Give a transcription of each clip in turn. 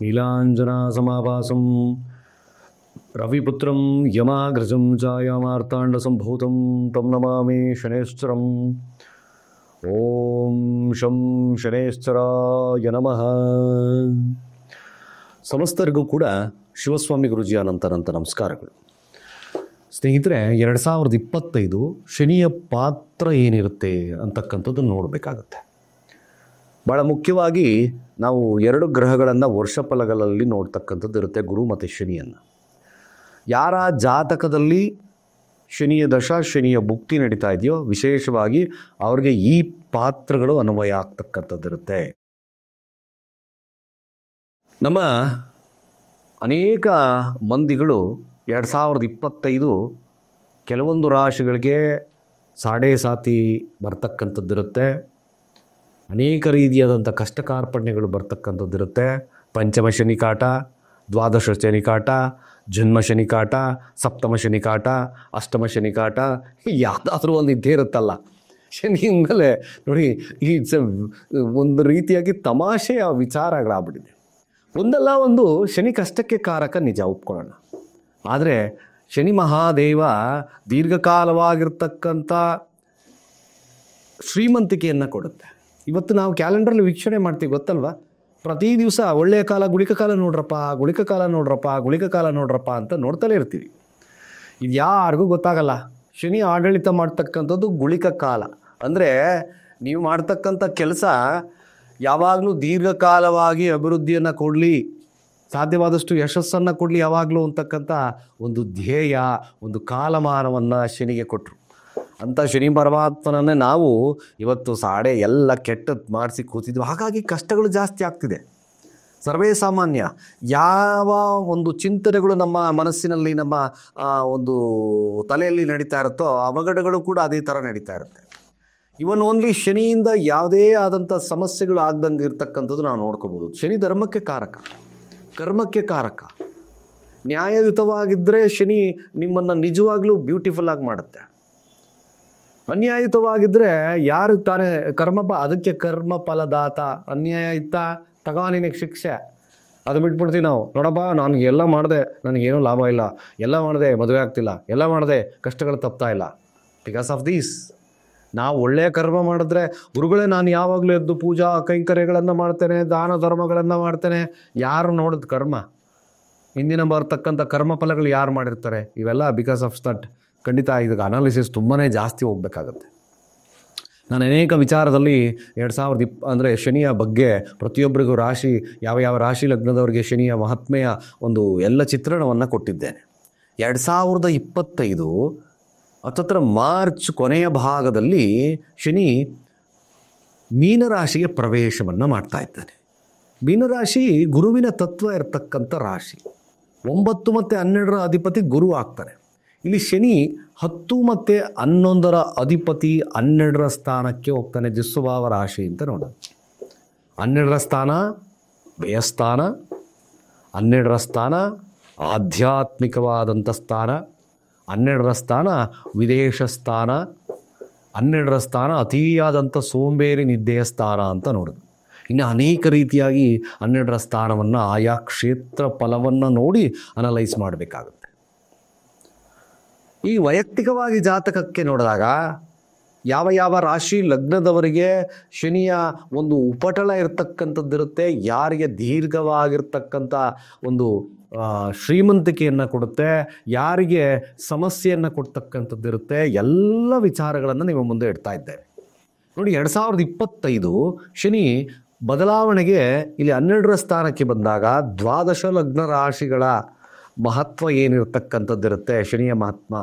ನೀಲಾಂಜನಾಸಮಾಭಾಸಂ ರವಿಪುತ್ರಂ ಯಮಾಗ್ರಜಂ ಛಾಯಾಮಾರ್ತಾಂಡಸಂಭೂತಂ ತಂ ನಮಾಮಿ ಶನೇಶ್ವರಂ. ಓಂ ಶಂ ಶನೇಶ್ವರಾಯ ನಮಃ. ಸಮಸ್ತರಿಗೂ ಕೂಡ ಶಿವಸ್ವಾಮಿ ಗುರೂಜಿ ಅನಂತ ನಮಸ್ಕಾರಗಳು. ಸ್ನೇಹಿತರೆ, 2025 ಶನಿಯ ಪಾತ್ರ ಏನಿರುತ್ತೆ ಅಂತಕ್ಕಂಥದ್ದು ನೋಡಬೇಕಾಗತ್ತೆ. ಭಾಳ ಮುಖ್ಯವಾಗಿ ನಾವು 2 ಗ್ರಹಗಳನ್ನು ವರ್ಷಫಲಗಳಲ್ಲಿ ನೋಡ್ತಕ್ಕಂಥದ್ದು ಇರುತ್ತೆ, ಗುರು ಮತ್ತು ಶನಿಯನ್ನು. ಯಾರ ಜಾತಕದಲ್ಲಿ ಶನಿಯ ದಶ, ಶನಿಯ ಭುಕ್ತಿ ನಡೀತಾ ಇದೆಯೋ ವಿಶೇಷವಾಗಿ ಅವ್ರಿಗೆ ಈ ಪಾತ್ರಗಳು ಅನ್ವಯ ಆಗ್ತಕ್ಕಂಥದ್ದಿರುತ್ತೆ. ನಮ್ಮ ಅನೇಕ ಮಂದಿಗಳು 2025 ಕೆಲವೊಂದು ರಾಶಿಗಳಿಗೆ ಸಾಡೆ ಸಾತಿ ಬರ್ತಕ್ಕಂಥದ್ದಿರುತ್ತೆ. ಅನೇಕ ರೀತಿಯಾದಂಥ ಕಷ್ಟ ಕಾರ್ಪಣ್ಯಗಳು ಬರ್ತಕ್ಕಂಥದ್ದಿರುತ್ತೆ. ಪಂಚಮ ಶನಿಕಾಟ, ದ್ವಾದಶ ಶನಿಕಾಟ, ಜನ್ಮ ಶನಿಕಾಟ, ಸಪ್ತಮ ಶನಿಕಾಟ, ಅಷ್ಟಮ ಶನಿಕಾಟ, ಯಾವುದಾದ್ರೂ ಒಂದು ಇದ್ದೇ ಇರುತ್ತಲ್ಲ. ಶನಿಯಿಂದಲೇ ನೋಡಿ, ಈ ಒಂದು ರೀತಿಯಾಗಿ ತಮಾಷೆಯ ವಿಚಾರಗಳಾಗ್ಬಿಟ್ಟಿದೆ. ಒಂದಲ್ಲ ಒಂದು ಶನಿ ಕಷ್ಟಕ್ಕೆ ಕಾರಕ, ನಿಜ ಒಪ್ಕೊಳ್ಳೋಣ. ಆದರೆ ಶನಿ ಮಹಾದೇವ ದೀರ್ಘಕಾಲವಾಗಿರ್ತಕ್ಕಂಥ ಶ್ರೀಮಂತಿಕೆಯನ್ನು ಕೊಡುತ್ತೆ. ಇವತ್ತು ನಾವು ಕ್ಯಾಲೆಂಡರ್ಲಿ ವೀಕ್ಷಣೆ ಮಾಡ್ತೀವಿ, ಗೊತ್ತಲ್ವ? ಪ್ರತಿ ದಿವಸ ಒಳ್ಳೆಯ ಕಾಲ, ಗುಳಿಕ ಕಾಲ ನೋಡ್ರಪ್ಪ, ಗುಳಿಕ ಕಾಲ ನೋಡ್ರಪ್ಪ, ಗುಳಿಕ ಕಾಲ ನೋಡ್ರಪ್ಪ ಅಂತ ನೋಡ್ತಲೇ ಇರ್ತೀವಿ. ಇದು ಯಾರಿಗೂ ಗೊತ್ತಾಗಲ್ಲ. ಶನಿ ಆಡಳಿತ ಮಾಡ್ತಕ್ಕಂಥದ್ದು ಗುಳಿಕ ಕಾಲ. ಅಂದರೆ ನೀವು ಮಾಡ್ತಕ್ಕಂಥ ಕೆಲಸ ಯಾವಾಗಲೂ ದೀರ್ಘಕಾಲವಾಗಿ ಅಭಿವೃದ್ಧಿಯನ್ನು ಕೊಡಲಿ, ಸಾಧ್ಯವಾದಷ್ಟು ಯಶಸ್ಸನ್ನು ಕೊಡಲಿ ಯಾವಾಗಲೂ ಅಂತಕ್ಕಂಥ ಒಂದು ಧ್ಯೇಯ, ಒಂದು ಕಾಲಮಾನವನ್ನು ಶನಿಗೆ ಕೊಟ್ಟರು. ಅಂಥ ಶನಿ ಪರಮಾತ್ಮನನ್ನೇ ನಾವು ಇವತ್ತು ಸಾಡೆ ಎಲ್ಲ ಕೆಟ್ಟದ್ದು ಮಾಡಿಸಿ ಕೂತಿದ್ವಿ. ಹಾಗಾಗಿ ಕಷ್ಟಗಳು ಜಾಸ್ತಿ ಆಗ್ತಿದೆ. ಸರ್ವೇ ಸಾಮಾನ್ಯ. ಯಾವ ಒಂದು ಚಿಂತನೆಗಳು ನಮ್ಮ ಮನಸ್ಸಿನಲ್ಲಿ, ನಮ್ಮ ಒಂದು ತಲೆಯಲ್ಲಿ ನಡೀತಾ ಇರುತ್ತೋ ಅವಘಡಗಳು ಕೂಡ ಅದೇ ಥರ ನಡೀತಾ ಇರುತ್ತೆ. ಇವನ್ ಓನ್ಲಿ ಶನಿಯಿಂದ ಯಾವುದೇ ಆದಂಥ ಸಮಸ್ಯೆಗಳು ಆಗ್ದಂಗೆ ಇರ್ತಕ್ಕಂಥದ್ದು ನಾವು ನೋಡ್ಕೋಬೋದು. ಶನಿ ಧರ್ಮಕ್ಕೆ ಕಾರಕ, ಕರ್ಮಕ್ಕೆ ಕಾರಕ. ನ್ಯಾಯಯುತವಾಗಿದ್ದರೆ ಶನಿ ನಿಮ್ಮನ್ನು ನಿಜವಾಗ್ಲೂ ಬ್ಯೂಟಿಫುಲ್ ಆಗಿ ಮಾಡುತ್ತೆ. ಅನ್ಯಾಯಯುತವಾಗಿದ್ದರೆ ಯಾರು ತಾನೇ ಅದಕ್ಕೆ ಕರ್ಮ ಫಲದಾತ. ಅನ್ಯಾಯ ಇತ್ತ ತಗೋ ನಿನಗೆ ಶಿಕ್ಷೆ, ಅದು ಬಿಟ್ಬಿಡ್ತೀವಿ ನಾವು. ನೋಡಪ್ಪ, ನಾನು ಎಲ್ಲ ಮಾಡಿದೆ, ನನಗೇನೂ ಲಾಭ ಇಲ್ಲ, ಎಲ್ಲ ಮಾಡಿದೆ ಮದುವೆ ಆಗ್ತಿಲ್ಲ, ಎಲ್ಲ ಮಾಡಿದೆ ಕಷ್ಟಗಳು ತಪ್ತಾ ಇಲ್ಲ. ಬಿಕಾಸ್ ಆಫ್ ದೀಸ್ ನಾವು ಒಳ್ಳೆಯ ಕರ್ಮ ಮಾಡಿದ್ರೆ, ಗುರುಗಳೇ ನಾನು ಯಾವಾಗಲೂ ಎದ್ದು ಪೂಜಾ ಕೈಂಕರ್ಯಗಳನ್ನು ಮಾಡ್ತೇನೆ, ದಾನ ಧರ್ಮಗಳನ್ನು ಮಾಡ್ತೇನೆ. ಯಾರು ನೋಡಿದ ಕರ್ಮ, ಹಿಂದಿನ ಬರ್ತಕ್ಕಂಥ ಕರ್ಮ ಫಲಗಳು ಯಾರು ಮಾಡಿರ್ತಾರೆ? ಇವೆಲ್ಲ ಬಿಕಾಸ್ ಆಫ್ ದಟ್. ಖಂಡಿತ ಇದಕ್ಕೆ ಅನಾಲಿಸಿಸ್ ತುಂಬಾ ಜಾಸ್ತಿ ಹೋಗಬೇಕಾಗತ್ತೆ. ನಾನು ಅನೇಕ ವಿಚಾರದಲ್ಲಿ 2020 ಅಂದರೆ ಶನಿಯ ಬಗ್ಗೆ ಪ್ರತಿಯೊಬ್ಬರಿಗೂ ರಾಶಿ, ಯಾವ ರಾಶಿ ಲಗ್ನದವರಿಗೆ ಶನಿಯ ಮಹಾತ್ಮೆಯ ಒಂದು ಎಲ್ಲ ಚಿತ್ರಣವನ್ನು ಕೊಟ್ಟಿದ್ದೇನೆ. 2025 ಹತ್ತತ್ರ ಮಾರ್ಚ್ ಕೊನೆಯ ಭಾಗದಲ್ಲಿ ಶನಿ ಮೀನರಾಶಿಗೆ ಪ್ರವೇಶವನ್ನು ಮಾಡ್ತಾ ಇದ್ದಾನೆ. ಮೀನರಾಶಿ ಗುರುವಿನ ತತ್ವ ಇರತಕ್ಕಂಥ ರಾಶಿ. 9 ಮತ್ತು 12ರ ಅಧಿಪತಿ ಗುರು ಆಗ್ತಾನೆ. ಇಲ್ಲಿ ಶನಿ 10 ಮತ್ತು 11ರ ಅಧಿಪತಿ 12ರ ಸ್ಥಾನಕ್ಕೆ ಹೋಗ್ತಾನೆ. ದುಸ್ವಭಾವ ರಾಶಿ ಅಂತ ನೋಡೋಣ. 12ರ ಸ್ಥಾನ ವ್ಯಯಸ್ಥಾನ, 12ರ ಸ್ಥಾನ ಆಧ್ಯಾತ್ಮಿಕವಾದಂಥ ಸ್ಥಾನ, 12ರ ಸ್ಥಾನ ವಿದೇಶ ಸ್ಥಾನ, 12ರ ಸ್ಥಾನ ಅತಿಯಾದಂಥ ಸೋಂಬೇರಿ ನಿದ್ದೆಯ ಸ್ಥಾನ ಅಂತ ನೋಡೋದು. ಇನ್ನು ಅನೇಕ ರೀತಿಯಾಗಿ 12ರ ಸ್ಥಾನವನ್ನು ಆಯಾ ಕ್ಷೇತ್ರ ಫಲವನ್ನು ನೋಡಿ ಅನಲೈಸ್ ಮಾಡಬೇಕಾಗುತ್ತೆ. ಈ ವೈಯಕ್ತಿಕವಾಗಿ ಜಾತಕಕ್ಕೆ ನೋಡಿದಾಗ ಯಾವ ರಾಶಿ ಲಗ್ನದವರಿಗೆ ಶನಿಯ ಒಂದು ಉಪಟಳ ಇರತಕ್ಕಂಥದ್ದಿರುತ್ತೆ, ಯಾರಿಗೆ ದೀರ್ಘವಾಗಿರ್ತಕ್ಕಂಥ ಒಂದು ಶ್ರೀಮಂತಿಕೆಯನ್ನು ಕೊಡುತ್ತೆ, ಯಾರಿಗೆ ಸಮಸ್ಯೆಯನ್ನು ಕೊಡ್ತಕ್ಕಂಥದ್ದಿರುತ್ತೆ, ಎಲ್ಲ ವಿಚಾರಗಳನ್ನು ನಿಮ್ಮ ಮುಂದೆ ಇಡ್ತಾ ಇದ್ದೇವೆ. ನೋಡಿ, 2025 ಶನಿ ಬದಲಾವಣೆಗೆ ಇಲ್ಲಿ 12ರ ಸ್ಥಾನಕ್ಕೆ ಬಂದಾಗ ದ್ವಾದಶ ಲಗ್ನ ರಾಶಿಗಳ ಮಹತ್ವ ಏನಿರತಕ್ಕಂಥದ್ದಿರುತ್ತೆ, ಶನಿಯ ಮಹಾತ್ಮ,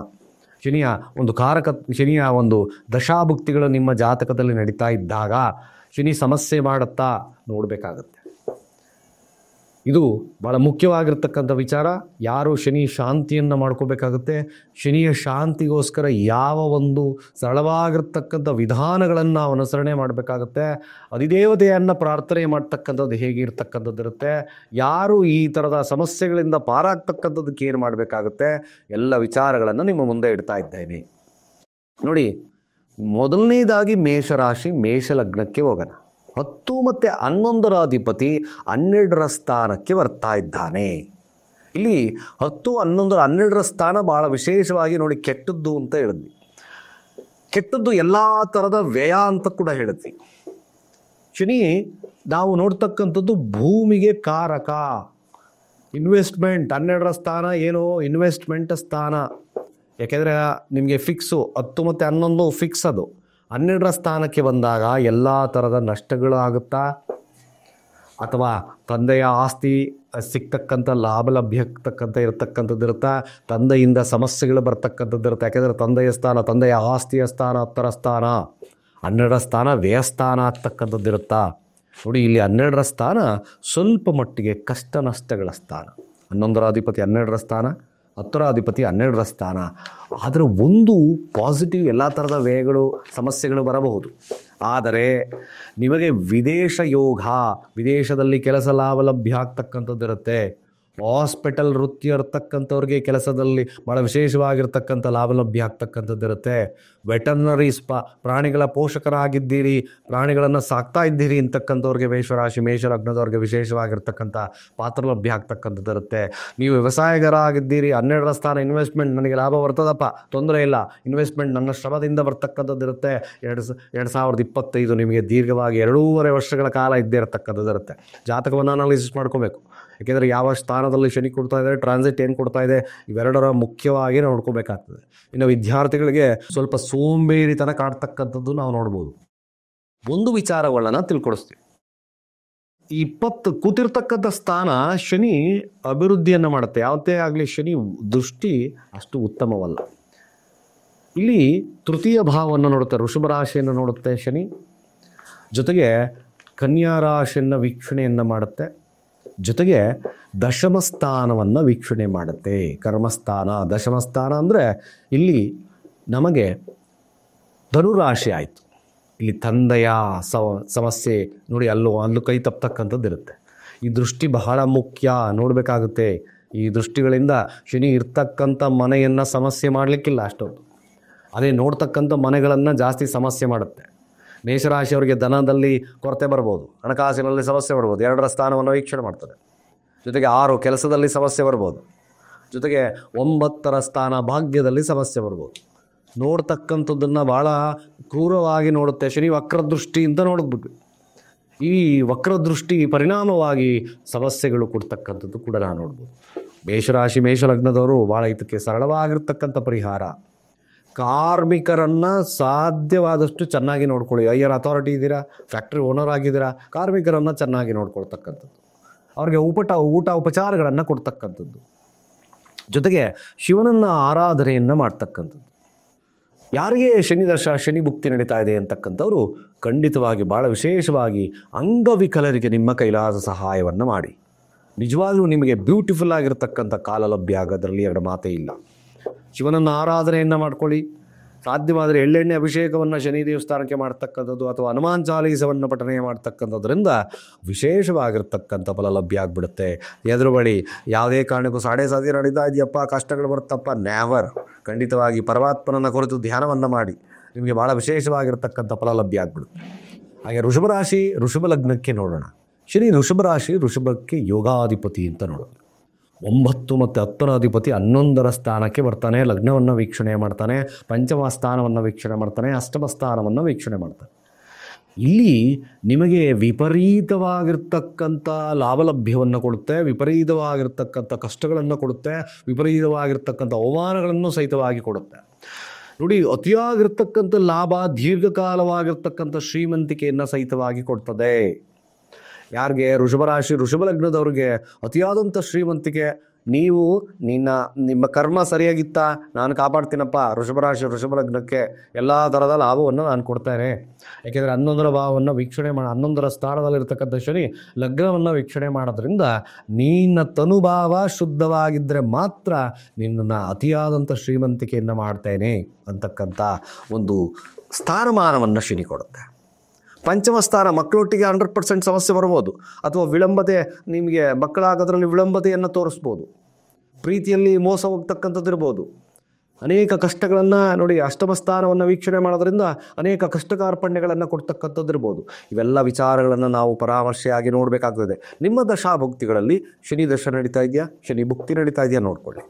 ಶನಿಯ ಒಂದು ಕಾರಕ, ಶನಿಯ ಒಂದು ದಶಾಭುಕ್ತಿಗಳು ನಿಮ್ಮ ಜಾತಕದಲ್ಲಿ ನಡೀತಾ ಇದ್ದಾಗ ಶನಿ ಸಮಸ್ಯೆ ಮಾಡುತ್ತಾ ನೋಡಬೇಕಾಗತ್ತೆ. ಇದು ಭಾಳ ಮುಖ್ಯವಾಗಿರ್ತಕ್ಕಂಥ ವಿಚಾರ. ಯಾರು ಶನಿ ಶಾಂತಿಯನ್ನು ಮಾಡ್ಕೋಬೇಕಾಗುತ್ತೆ. ಶನಿಯ ಶಾಂತಿಗೋಸ್ಕರ ಯಾವ ಒಂದು ಸರಳವಾಗಿರ್ತಕ್ಕಂಥ ವಿಧಾನಗಳನ್ನು ನಾವು ಅನುಸರಣೆ ಮಾಡಬೇಕಾಗುತ್ತೆ. ಅಧಿದೇವತೆಯನ್ನು ಪ್ರಾರ್ಥನೆ ಮಾಡ್ತಕ್ಕಂಥದ್ದು ಹೇಗಿರ್ತಕ್ಕಂಥದ್ದಿರುತ್ತೆ, ಯಾರು ಈ ಥರದ ಸಮಸ್ಯೆಗಳಿಂದ ಪಾರಾಗ್ತಕ್ಕಂಥದ್ದಕ್ಕೆ ಏನು ಮಾಡಬೇಕಾಗುತ್ತೆ, ಎಲ್ಲ ವಿಚಾರಗಳನ್ನು ನಿಮ್ಮ ಮುಂದೆ ಇಡ್ತಾ ಇದ್ದೇನೆ. ನೋಡಿ, ಮೊದಲನೇದಾಗಿ ಮೇಷರಾಶಿ, ಮೇಷ ಲಗ್ನಕ್ಕೆ ಹೋಗೋಣ. 10 ಮತ್ತು 11ರ ಅಧಿಪತಿ 12ರ ಸ್ಥಾನಕ್ಕೆ ಬರ್ತಾ ಇದ್ದಾನೆ. ಇಲ್ಲಿ 10, 11, 12ರ ಸ್ಥಾನ ಭಾಳ ವಿಶೇಷವಾಗಿ ನೋಡಿ ಕೆಟ್ಟದ್ದು ಅಂತ ಹೇಳಿದ್ವಿ. ಕೆಟ್ಟದ್ದು ಎಲ್ಲ ಥರದ ವ್ಯಯ ಅಂತ ಕೂಡ ಹೇಳಿದ್ವಿ. ಶನಿ ನಾವು ನೋಡ್ತಕ್ಕಂಥದ್ದು ಭೂಮಿಗೆ ಕಾರಕ. ಇನ್ವೆಸ್ಟ್ಮೆಂಟ್ 12ರ ಸ್ಥಾನ ಏನು ಇನ್ವೆಸ್ಟ್ಮೆಂಟ್ ಸ್ಥಾನ. ಯಾಕೆಂದರೆ ನಿಮಗೆ ಫಿಕ್ಸು 10 ಮತ್ತು 11 ಫಿಕ್ಸ್. ಅದು 12ರ ಸ್ಥಾನಕ್ಕೆ ಬಂದಾಗ ಎಲ್ಲ ಥರದ ನಷ್ಟಗಳಾಗುತ್ತಾ ಅಥವಾ ತಂದೆಯ ಆಸ್ತಿ ಸಿಗ್ತಕ್ಕಂಥ ಲಾಭ ಲಭ್ಯಕ್ಕಂಥ ಇರತಕ್ಕಂಥದ್ದು ಇರುತ್ತಾ, ತಂದೆಯಿಂದ ಸಮಸ್ಯೆಗಳು ಬರ್ತಕ್ಕಂಥದ್ದು ಇರುತ್ತೆ. ಯಾಕೆಂದರೆ ತಂದೆಯ ಸ್ಥಾನ, ತಂದೆಯ ಆಸ್ತಿಯ ಸ್ಥಾನ 10ರ ಸ್ಥಾನ, 12ರ ಸ್ಥಾನ ವ್ಯಯಸ್ಥಾನ ಆಗ್ತಕ್ಕಂಥದ್ದು ಇರುತ್ತಾ. ನೋಡಿ, ಇಲ್ಲಿ 12ರ ಸ್ಥಾನ ಸ್ವಲ್ಪ ಮಟ್ಟಿಗೆ ಕಷ್ಟ ನಷ್ಟಗಳ ಸ್ಥಾನ. 11ರ ಅಧಿಪತಿ 12ರ ಸ್ಥಾನ, 10ರ ಅಧಿಪತಿ 12ರ ಸ್ಥಾನ. ಆದರೆ ಒಂದು ಪಾಸಿಟಿವ್, ಎಲ್ಲ ಥರದ ವ್ಯಯಗಳು ಸಮಸ್ಯೆಗಳು ಬರಬಹುದು. ಆದರೆ ನಿಮಗೆ ವಿದೇಶ ಯೋಗ, ವಿದೇಶದಲ್ಲಿ ಕೆಲಸ ಲಾಭ ಲಭ್ಯ ಆಗ್ತಕ್ಕಂಥದ್ದು ಇರುತ್ತೆ. ಹಾಸ್ಪಿಟಲ್ ವೃತ್ತಿ ಇರ್ತಕ್ಕಂಥವ್ರಿಗೆ ಕೆಲಸದಲ್ಲಿ ಭಾಳ ವಿಶೇಷವಾಗಿರ್ತಕ್ಕಂಥ ಲಾಭ ಲಭ್ಯ ಆಗ್ತಕ್ಕಂಥದ್ದು ಇರುತ್ತೆ. ವೆಟರ್ನರಿ ಪ್ರಾಣಿಗಳ ಪೋಷಕರಾಗಿದ್ದೀರಿ, ಪ್ರಾಣಿಗಳನ್ನು ಸಾಕ್ತಾ ಇದ್ದೀರಿ ಅಂತಕ್ಕಂಥವ್ರಿಗೆ, ಮೇಷರಾಶಿ ಮೇಷಲಗ್ನದವ್ರಿಗೆ ವಿಶೇಷವಾಗಿರ್ತಕ್ಕಂಥ ಪಾತ್ರ ಲಭ್ಯ ಆಗ್ತಕ್ಕಂಥದ್ದು ಇರುತ್ತೆ. ನೀವು ವ್ಯವಸಾಯಗಾರಾಗಿದ್ದೀರಿ, 12ರ ಸ್ಥಾನ ಇನ್ವೆಸ್ಟ್ಮೆಂಟ್, ನನಗೆ ಲಾಭ ಬರ್ತದಪ್ಪ, ತೊಂದರೆ ಇಲ್ಲ, ಇನ್ವೆಸ್ಟ್ಮೆಂಟ್ ನನ್ನ ಶ್ರಮದಿಂದ ಬರ್ತಕ್ಕಂಥದ್ದು ಇರುತ್ತೆ. 2025 ನಿಮಗೆ ದೀರ್ಘವಾಗಿ 2.5 ವರ್ಷಗಳ ಕಾಲ ಇದ್ದೇ ಇರತಕ್ಕಂಥದ್ದು ಇರುತ್ತೆ. ಜಾತಕವನ್ನು ಅನಾಲಿಸಿಸ್ ಮಾಡ್ಕೋಬೇಕು. ಯಾಕೆಂದರೆ ಯಾವ ಸ್ಥಾನದಲ್ಲಿ ಶನಿ ಕೊಡ್ತಾ ಇದ್ದಾರೆ, ಟ್ರಾನ್ಸಿಟ್ ಏನು ಕೊಡ್ತಾ ಇದೆ, ಇವೆರಡರ ಮುಖ್ಯವಾಗಿ ನೋಡ್ಕೋಬೇಕಾಗ್ತದೆ. ಇನ್ನು ವಿದ್ಯಾರ್ಥಿಗಳಿಗೆ ಸ್ವಲ್ಪ ಸೋಂಬೇರಿತನ ಕಾಡ್ತಕ್ಕಂಥದ್ದು ನಾವು ನೋಡ್ಬೋದು. ಒಂದು ವಿಚಾರಗಳನ್ನು ತಿಳ್ಕೊಡಿಸ್ತೀವಿ. 20 ಕೂತಿರ್ತಕ್ಕಂಥ ಸ್ಥಾನ ಶನಿ ಅಭಿವೃದ್ಧಿಯನ್ನು ಮಾಡುತ್ತೆ. ಯಾವುದೇ ಆಗಲಿ ಶನಿ ದೃಷ್ಟಿ ಅಷ್ಟು ಉತ್ತಮವಲ್ಲ. ಇಲ್ಲಿ ತೃತೀಯ ಭಾವವನ್ನು ನೋಡುತ್ತೆ, ವೃಷಭ ರಾಶಿಯನ್ನು ನೋಡುತ್ತೆ ಶನಿ. ಜೊತೆಗೆ ಕನ್ಯಾ ರಾಶಿಯನ್ನು ವೀಕ್ಷಣೆಯನ್ನು ಮಾಡುತ್ತೆ. ಜೊತೆಗೆ ದಶಮ ಸ್ಥಾನವನ್ನು ವೀಕ್ಷಣೆ ಮಾಡುತ್ತೆ. ಕರ್ಮಸ್ಥಾನ, ದಶಮ ಸ್ಥಾನ ಅಂದರೆ ಇಲ್ಲಿ ನಮಗೆ ಧನುರಾಶಿ ಆಯಿತು. ಇಲ್ಲಿ ತಂದೆಯ ಸಮಸ್ಯೆ ನೋಡಿ, ಅಲ್ಲೂ ಕೈ ತಪ್ಪತಕ್ಕಂಥದ್ದು ಇರುತ್ತೆ. ಈ ದೃಷ್ಟಿ ಬಹಳ ಮುಖ್ಯ, ನೋಡಬೇಕಾಗುತ್ತೆ. ಈ ದೃಷ್ಟಿಗಳಿಂದ ಶನಿ ಇರ್ತಕ್ಕಂಥ ಮನೆಯನ್ನು ಸಮಸ್ಯೆ ಮಾಡಲಿಕ್ಕಿಲ್ಲ ಅಷ್ಟೊಂದು. ಅದೇ ನೋಡ್ತಕ್ಕಂಥ ಮನೆಗಳನ್ನು ಜಾಸ್ತಿ ಸಮಸ್ಯೆ ಮಾಡುತ್ತೆ. ಮೇಷರಾಶಿಯವರಿಗೆ ಧನದಲ್ಲಿ ಕೊರತೆ ಬರ್ಬೋದು, ಹಣಕಾಸಿನಲ್ಲಿ ಸಮಸ್ಯೆ ಬರ್ಬೋದು. 2ರ ಸ್ಥಾನವನ್ನು ವೀಕ್ಷಣೆ ಮಾಡ್ತದೆ. ಜೊತೆಗೆ 6 ಕೆಲಸದಲ್ಲಿ ಸಮಸ್ಯೆ ಬರ್ಬೋದು. ಜೊತೆಗೆ 9ರ ಸ್ಥಾನ ಭಾಗ್ಯದಲ್ಲಿ ಸಮಸ್ಯೆ ಬರ್ಬೋದು. ನೋಡ್ತಕ್ಕಂಥದ್ದನ್ನು ಭಾಳ ಕ್ರೂರವಾಗಿ ನೋಡುತ್ತೆ ಶನಿ. ವಕ್ರದೃಷ್ಟಿಯಿಂದ ನೋಡಿದ್ಬಿಟ್ಟು ಈ ವಕ್ರದೃಷ್ಟಿ ಪರಿಣಾಮವಾಗಿ ಸಮಸ್ಯೆಗಳು ಕೊಡ್ತಕ್ಕಂಥದ್ದು ಕೂಡ ನಾವು ನೋಡ್ಬೋದು. ಮೇಷರಾಶಿ ಮೇಷಲಗ್ನದವರು ಭಾಳ ಇದಕ್ಕೆ ಸರಳವಾಗಿರ್ತಕ್ಕಂಥ ಪರಿಹಾರ, ಕಾರ್ಮಿಕರನ್ನು ಸಾಧ್ಯವಾದಷ್ಟು ಚೆನ್ನಾಗಿ ನೋಡ್ಕೊಳ್ಳಿ. ಹೈಯರ್ ಅಥಾರಿಟಿ ಇದ್ದೀರಾ, ಫ್ಯಾಕ್ಟ್ರಿ ಓನರ್ ಆಗಿದ್ದೀರಾ, ಕಾರ್ಮಿಕರನ್ನು ಚೆನ್ನಾಗಿ ನೋಡ್ಕೊಳ್ತಕ್ಕಂಥದ್ದು, ಅವ್ರಿಗೆ ಊಟ ಉಪಚಾರಗಳನ್ನು ಕೊಡ್ತಕ್ಕಂಥದ್ದು. ಜೊತೆಗೆ ಶಿವನನ್ನು ಆರಾಧನೆಯನ್ನು ಮಾಡ್ತಕ್ಕಂಥದ್ದು. ಯಾರಿಗೆ ಶನಿ ಭುಕ್ತಿ ನಡೀತಾ ಇದೆ ಅಂತಕ್ಕಂಥವ್ರು ಖಂಡಿತವಾಗಿ ಭಾಳ ವಿಶೇಷವಾಗಿ ಅಂಗವಿಕಲರಿಗೆ ನಿಮ್ಮ ಕೈಲಾದ ಸಹಾಯವನ್ನು ಮಾಡಿ. ನಿಜವಾಗ್ಲೂ ನಿಮಗೆ ಬ್ಯೂಟಿಫುಲ್ ಆಗಿರ್ತಕ್ಕಂಥ ಕಾಲ ಲಭ್ಯ ಆಗೋದ್ರಲ್ಲಿ 2 ಮಾತೇ ಇಲ್ಲ. ಶಿವನನ್ನು ಆರಾಧನೆಯನ್ನು ಮಾಡ್ಕೊಳ್ಳಿ. ಸಾಧ್ಯವಾದರೆ ಎಳ್ಳೆಣ್ಣೆ ಅಭಿಷೇಕವನ್ನು ಶನಿ ದೇವಸ್ಥಾನಕ್ಕೆ ಮಾಡ್ತಕ್ಕಂಥದ್ದು ಅಥವಾ ಹನುಮಾನ್ ಚಾಲೀಸವನ್ನು ಪಠನೆ ಮಾಡ್ತಕ್ಕಂಥದ್ರಿಂದ ವಿಶೇಷವಾಗಿರ್ತಕ್ಕಂಥ ಫಲ ಲಭ್ಯ ಆಗಿಬಿಡುತ್ತೆ. ಎದುರುಬಡಿ ಯಾವುದೇ ಕಾರಣಕ್ಕೂ ಸಾಡೆ ನಡೀತಾ ಇದೆಯಪ್ಪ, ಕಷ್ಟಗಳು ಬರುತ್ತಪ್ಪ, ನ್ಯಾವರ್. ಖಂಡಿತವಾಗಿ ಪರಮಾತ್ಮನನ್ನು ಕುರಿತು ಧ್ಯಾನವನ್ನು ಮಾಡಿ, ನಿಮಗೆ ಭಾಳ ವಿಶೇಷವಾಗಿರ್ತಕ್ಕಂಥ ಫಲ ಲಭ್ಯ ಆಗಿಬಿಡುತ್ತೆ. ಹಾಗೆ ವೃಷಭ ರಾಶಿ ವೃಷಭ ಲಗ್ನಕ್ಕೆ ನೋಡೋಣ. ಶನಿ ವೃಷಭ ರಾಶಿ ವೃಷಭಕ್ಕೆ ಯೋಗಾಧಿಪತಿ ಅಂತ ನೋಡೋಣ. 9 ಮತ್ತು 10ರ ಅಧಿಪತಿ 11ರ ಸ್ಥಾನಕ್ಕೆ ಬರ್ತಾನೆ. ಲಗ್ನವನ್ನು ವೀಕ್ಷಣೆ ಮಾಡ್ತಾನೆ, ಪಂಚಮ ಸ್ಥಾನವನ್ನು ವೀಕ್ಷಣೆ ಮಾಡ್ತಾನೆ, ಅಷ್ಟಮ ಸ್ಥಾನವನ್ನು ವೀಕ್ಷಣೆ ಮಾಡ್ತಾನೆ. ಇಲ್ಲಿ ನಿಮಗೆ ವಿಪರೀತವಾಗಿರ್ತಕ್ಕಂಥ ಲಾಭಲಭ್ಯವನ್ನು ಕೊಡುತ್ತೆ, ವಿಪರೀತವಾಗಿರ್ತಕ್ಕಂಥ ಕಷ್ಟಗಳನ್ನು ಕೊಡುತ್ತೆ, ವಿಪರೀತವಾಗಿರ್ತಕ್ಕಂಥ ಅವಮಾನಗಳನ್ನು ಸಹಿತವಾಗಿ ಕೊಡುತ್ತೆ. ನೋಡಿ, ಅತಿಯಾಗಿರ್ತಕ್ಕಂಥ ಲಾಭ ದೀರ್ಘಕಾಲವಾಗಿರ್ತಕ್ಕಂಥ ಶ್ರೀಮಂತಿಕೆಯನ್ನು ಸಹಿತವಾಗಿ ಕೊಡ್ತದೆ. ಯಾರಿಗೆ ವೃಷಭ ರಾಶಿ ವೃಷಭ ಲಗ್ನದವ್ರಿಗೆ ಅತಿಯಾದಂಥ ಶ್ರೀಮಂತಿಕೆ. ನಿಮ್ಮ ಕರ್ಮ ಸರಿಯಾಗಿತ್ತಾ, ನಾನು ಕಾಪಾಡ್ತೀನಪ್ಪ. ವೃಷಭ ರಾಶಿ ವೃಷಭ ಲಗ್ನಕ್ಕೆ ಎಲ್ಲ ಥರದ ಲಾಭವನ್ನು ನಾನು ಕೊಡ್ತೇನೆ. ಯಾಕೆಂದರೆ 11ರ ಭಾವವನ್ನು ವೀಕ್ಷಣೆ 11ರ ಸ್ಥಾನದಲ್ಲಿರ್ತಕ್ಕಂಥ ಶನಿ ಲಗ್ನವನ್ನು ವೀಕ್ಷಣೆ ಮಾಡೋದ್ರಿಂದ ನಿನ್ನ ತನುಭಾವ ಶುದ್ಧವಾಗಿದ್ದರೆ ಮಾತ್ರ ನಿನ್ನನ್ನು ಅತಿಯಾದಂಥ ಶ್ರೀಮಂತಿಕೆಯನ್ನು ಮಾಡ್ತೇನೆ ಅಂತಕ್ಕಂಥ ಒಂದು ಸ್ಥಾನಮಾನವನ್ನು ಶನಿ ಕೊಡುತ್ತೆ. ಪಂಚಮ ಸ್ಥಾನ ಮಕ್ಕಳೊಟ್ಟಿಗೆ 100% ಸಮಸ್ಯೆ ಬರ್ಬೋದು, ಅಥವಾ ವಿಳಂಬತೆ, ನಿಮಗೆ ಮಕ್ಕಳಾಗೋದ್ರಲ್ಲಿ ವಿಳಂಬತೆಯನ್ನು ತೋರಿಸ್ಬೋದು, ಪ್ರೀತಿಯಲ್ಲಿ ಮೋಸ ಹೋಗ್ತಕ್ಕಂಥದ್ದು ಇರ್ಬೋದು. ಅನೇಕ ಕಷ್ಟಗಳನ್ನು ನೋಡಿ, ಅಷ್ಟಮ ಸ್ಥಾನವನ್ನು ವೀಕ್ಷಣೆ ಮಾಡೋದ್ರಿಂದ ಅನೇಕ ಕಷ್ಟ ಕಾರ್ಪಣ್ಯಗಳನ್ನು ಕೊಡ್ತಕ್ಕಂಥದ್ದು ಇರ್ಬೋದು. ಇವೆಲ್ಲ ವಿಚಾರಗಳನ್ನು ನಾವು ಪರಾಮರ್ಶೆಯಾಗಿ ನೋಡಬೇಕಾಗ್ತದೆ. ನಿಮ್ಮ ದಶಾಭುಕ್ತಿಗಳಲ್ಲಿ ಶನಿ ದಶ ನಡೀತಾ ಇದೆಯಾ, ಶನಿ ಭುಕ್ತಿ ನಡೀತಾ ಇದೆಯಾ ನೋಡ್ಕೊಳ್ಳಿ,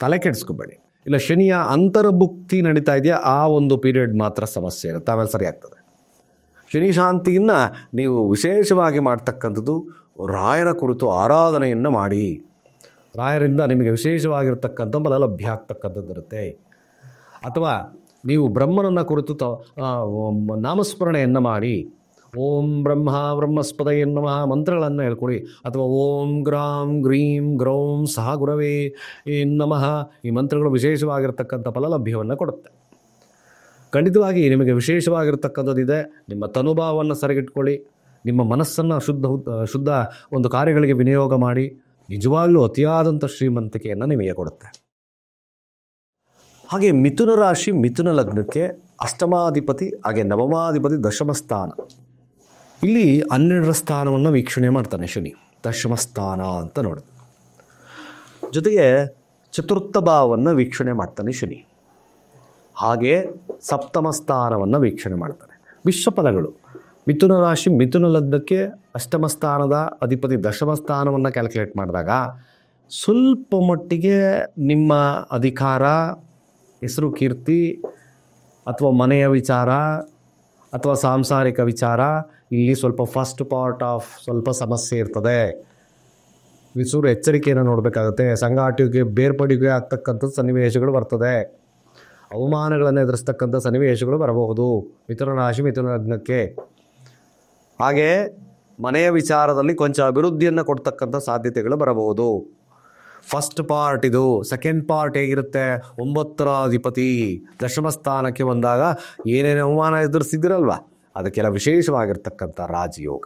ತಲೆ ಕೆಡಿಸ್ಕೊಬೇಡಿ. ಇಲ್ಲ ಶನಿಯ ಅಂತರ್ಭುಕ್ತಿ ನಡೀತಾ ಇದೆಯಾ, ಆ ಒಂದು ಪೀರಿಯಡ್ ಮಾತ್ರ ಸಮಸ್ಯೆ ಇರುತ್ತೆ, ಆಮೇಲೆ ಸರಿ ಆಗ್ತದೆ. ಶನಿ ಶಾಂತಿಯನ್ನು ನೀವು ವಿಶೇಷವಾಗಿ ಮಾಡ್ತಕ್ಕಂಥದ್ದು ರಾಯರ ಕುರಿತು ಆರಾಧನೆಯನ್ನು ಮಾಡಿ. ರಾಯರಿಂದ ನಿಮಗೆ ವಿಶೇಷವಾಗಿರ್ತಕ್ಕಂಥ ಫಲ ಲಭ್ಯ ಆಗ್ತಕ್ಕಂಥದ್ದು ಇರುತ್ತೆ. ಅಥವಾ ನೀವು ಬ್ರಹ್ಮನನ್ನು ಕುರಿತು ನಾಮಸ್ಮರಣೆಯನ್ನು ಮಾಡಿ, ಓಂ ಬ್ರಹ್ಮ ಬ್ರಹ್ಮಸ್ಪದಯೇ ನಮಃ ಮಂತ್ರಗಳನ್ನು ಹೇಳ್ಕೊಡಿ. ಅಥವಾ ಓಂ ಗ್ರಾಂ ಗ್ರೀಂ ಗ್ರೌಂ ಸಹ ಗುರವೇ ನಮಃ, ಈ ಮಂತ್ರಗಳು ವಿಶೇಷವಾಗಿರ್ತಕ್ಕಂಥ ಫಲ ಲಭ್ಯವನ್ನು ಕೊಡುತ್ತೆ. ಖಂಡಿತವಾಗಿ ನಿಮಗೆ ವಿಶೇಷವಾಗಿರ್ತಕ್ಕಂಥದ್ದಿದೆ. ನಿಮ್ಮ ತನುಭಾವವನ್ನು ಸರಿಗಿಟ್ಕೊಳ್ಳಿ, ನಿಮ್ಮ ಮನಸ್ಸನ್ನು ಶುದ್ಧ ಒಂದು ಕಾರ್ಯಗಳಿಗೆ ವಿನಿಯೋಗ ಮಾಡಿ. ನಿಜವಾಗ್ಲೂ ಅತಿಯಾದಂಥ ಶ್ರೀಮಂತಿಕೆಯನ್ನು ನಿಮಗೆ ಕೊಡುತ್ತೆ. ಹಾಗೆ ಮಿಥುನ ರಾಶಿ, ಮಿಥುನ ಲಗ್ನಕ್ಕೆ ಅಷ್ಟಮಾಧಿಪತಿ ಹಾಗೆ ನವಮಾಧಿಪತಿ ದಶಮ ಸ್ಥಾನ. ಇಲ್ಲಿ 12ರ ಸ್ಥಾನವನ್ನು ವೀಕ್ಷಣೆ ಮಾಡ್ತಾನೆ ಶನಿ, ದಶಮ ಸ್ಥಾನ ಅಂತ ನೋಡಿ. ಜೊತೆಗೆ ಚತುರ್ಥ ಭಾವವನ್ನು ವೀಕ್ಷಣೆ ಮಾಡ್ತಾನೆ ಶನಿ. ಹಾಗೆ ಸಪ್ತಮ ಸ್ಥಾನವನ್ನು ವೀಕ್ಷಣೆ ಮಾಡ್ತಾನೆ. ವಿಶ್ವಫಲಗಳು ಮಿಥುನ ರಾಶಿ, ಮಿಥುನ ಲಗ್ನಕ್ಕೆ ಅಷ್ಟಮ ಸ್ಥಾನದ ಅಧಿಪತಿ ದಶಮ ಸ್ಥಾನವನ್ನು ಕ್ಯಾಲ್ಕುಲೇಟ್ ಮಾಡಿದಾಗ ಸ್ವಲ್ಪ ಮಟ್ಟಿಗೆ ನಿಮ್ಮ ಅಧಿಕಾರ, ಹೆಸರು, ಕೀರ್ತಿ ಅಥವಾ ಮನೆಯ ವಿಚಾರ ಅಥವಾ ಸಾಂಸಾರಿಕ ವಿಚಾರ, ಇಲ್ಲಿ ಸ್ವಲ್ಪ ಫಸ್ಟ್ ಪಾರ್ಟ್ ಆಫ್ ಸ್ವಲ್ಪ ಸಮಸ್ಯೆ ಇರ್ತದೆ. ವಿಸೂರು ಎಚ್ಚರಿಕೆಯನ್ನು ನೋಡಬೇಕಾಗುತ್ತೆ. ಸಂಗಾಟಿಗೆ ಬೇರ್ಪಡಿಗೆ ಆಗ್ತಕ್ಕಂಥ ಸನ್ನಿವೇಶಗಳು ಬರ್ತದೆ. ಅವಮಾನಗಳನ್ನು ಎದುರಿಸ್ತಕ್ಕಂಥ ಸನ್ನಿವೇಶಗಳು ಬರಬಹುದು ಮಿಥುನ ರಾಶಿ, ಮಿಥುನ ಲಗ್ನಕ್ಕೆ. ಹಾಗೆ ಮನೆಯ ವಿಚಾರದಲ್ಲಿ ಕೊಂಚ ಅಭಿವೃದ್ಧಿಯನ್ನು ಕೊಡ್ತಕ್ಕಂಥ ಸಾಧ್ಯತೆಗಳು ಬರಬಹುದು. ಫಸ್ಟ್ ಪಾರ್ಟ್ ಇದು. ಸೆಕೆಂಡ್ ಪಾರ್ಟ್ ಹೇಗಿರುತ್ತೆ, 9ರ ಅಧಿಪತಿ ದಶಮ ಸ್ಥಾನಕ್ಕೆ ಬಂದಾಗ ಏನೇನು ಅವಮಾನ ಎದುರಿಸಿದಿರಲ್ವ, ಅದಕ್ಕೆಲ್ಲ ವಿಶೇಷವಾಗಿರ್ತಕ್ಕಂಥ ರಾಜಯೋಗ.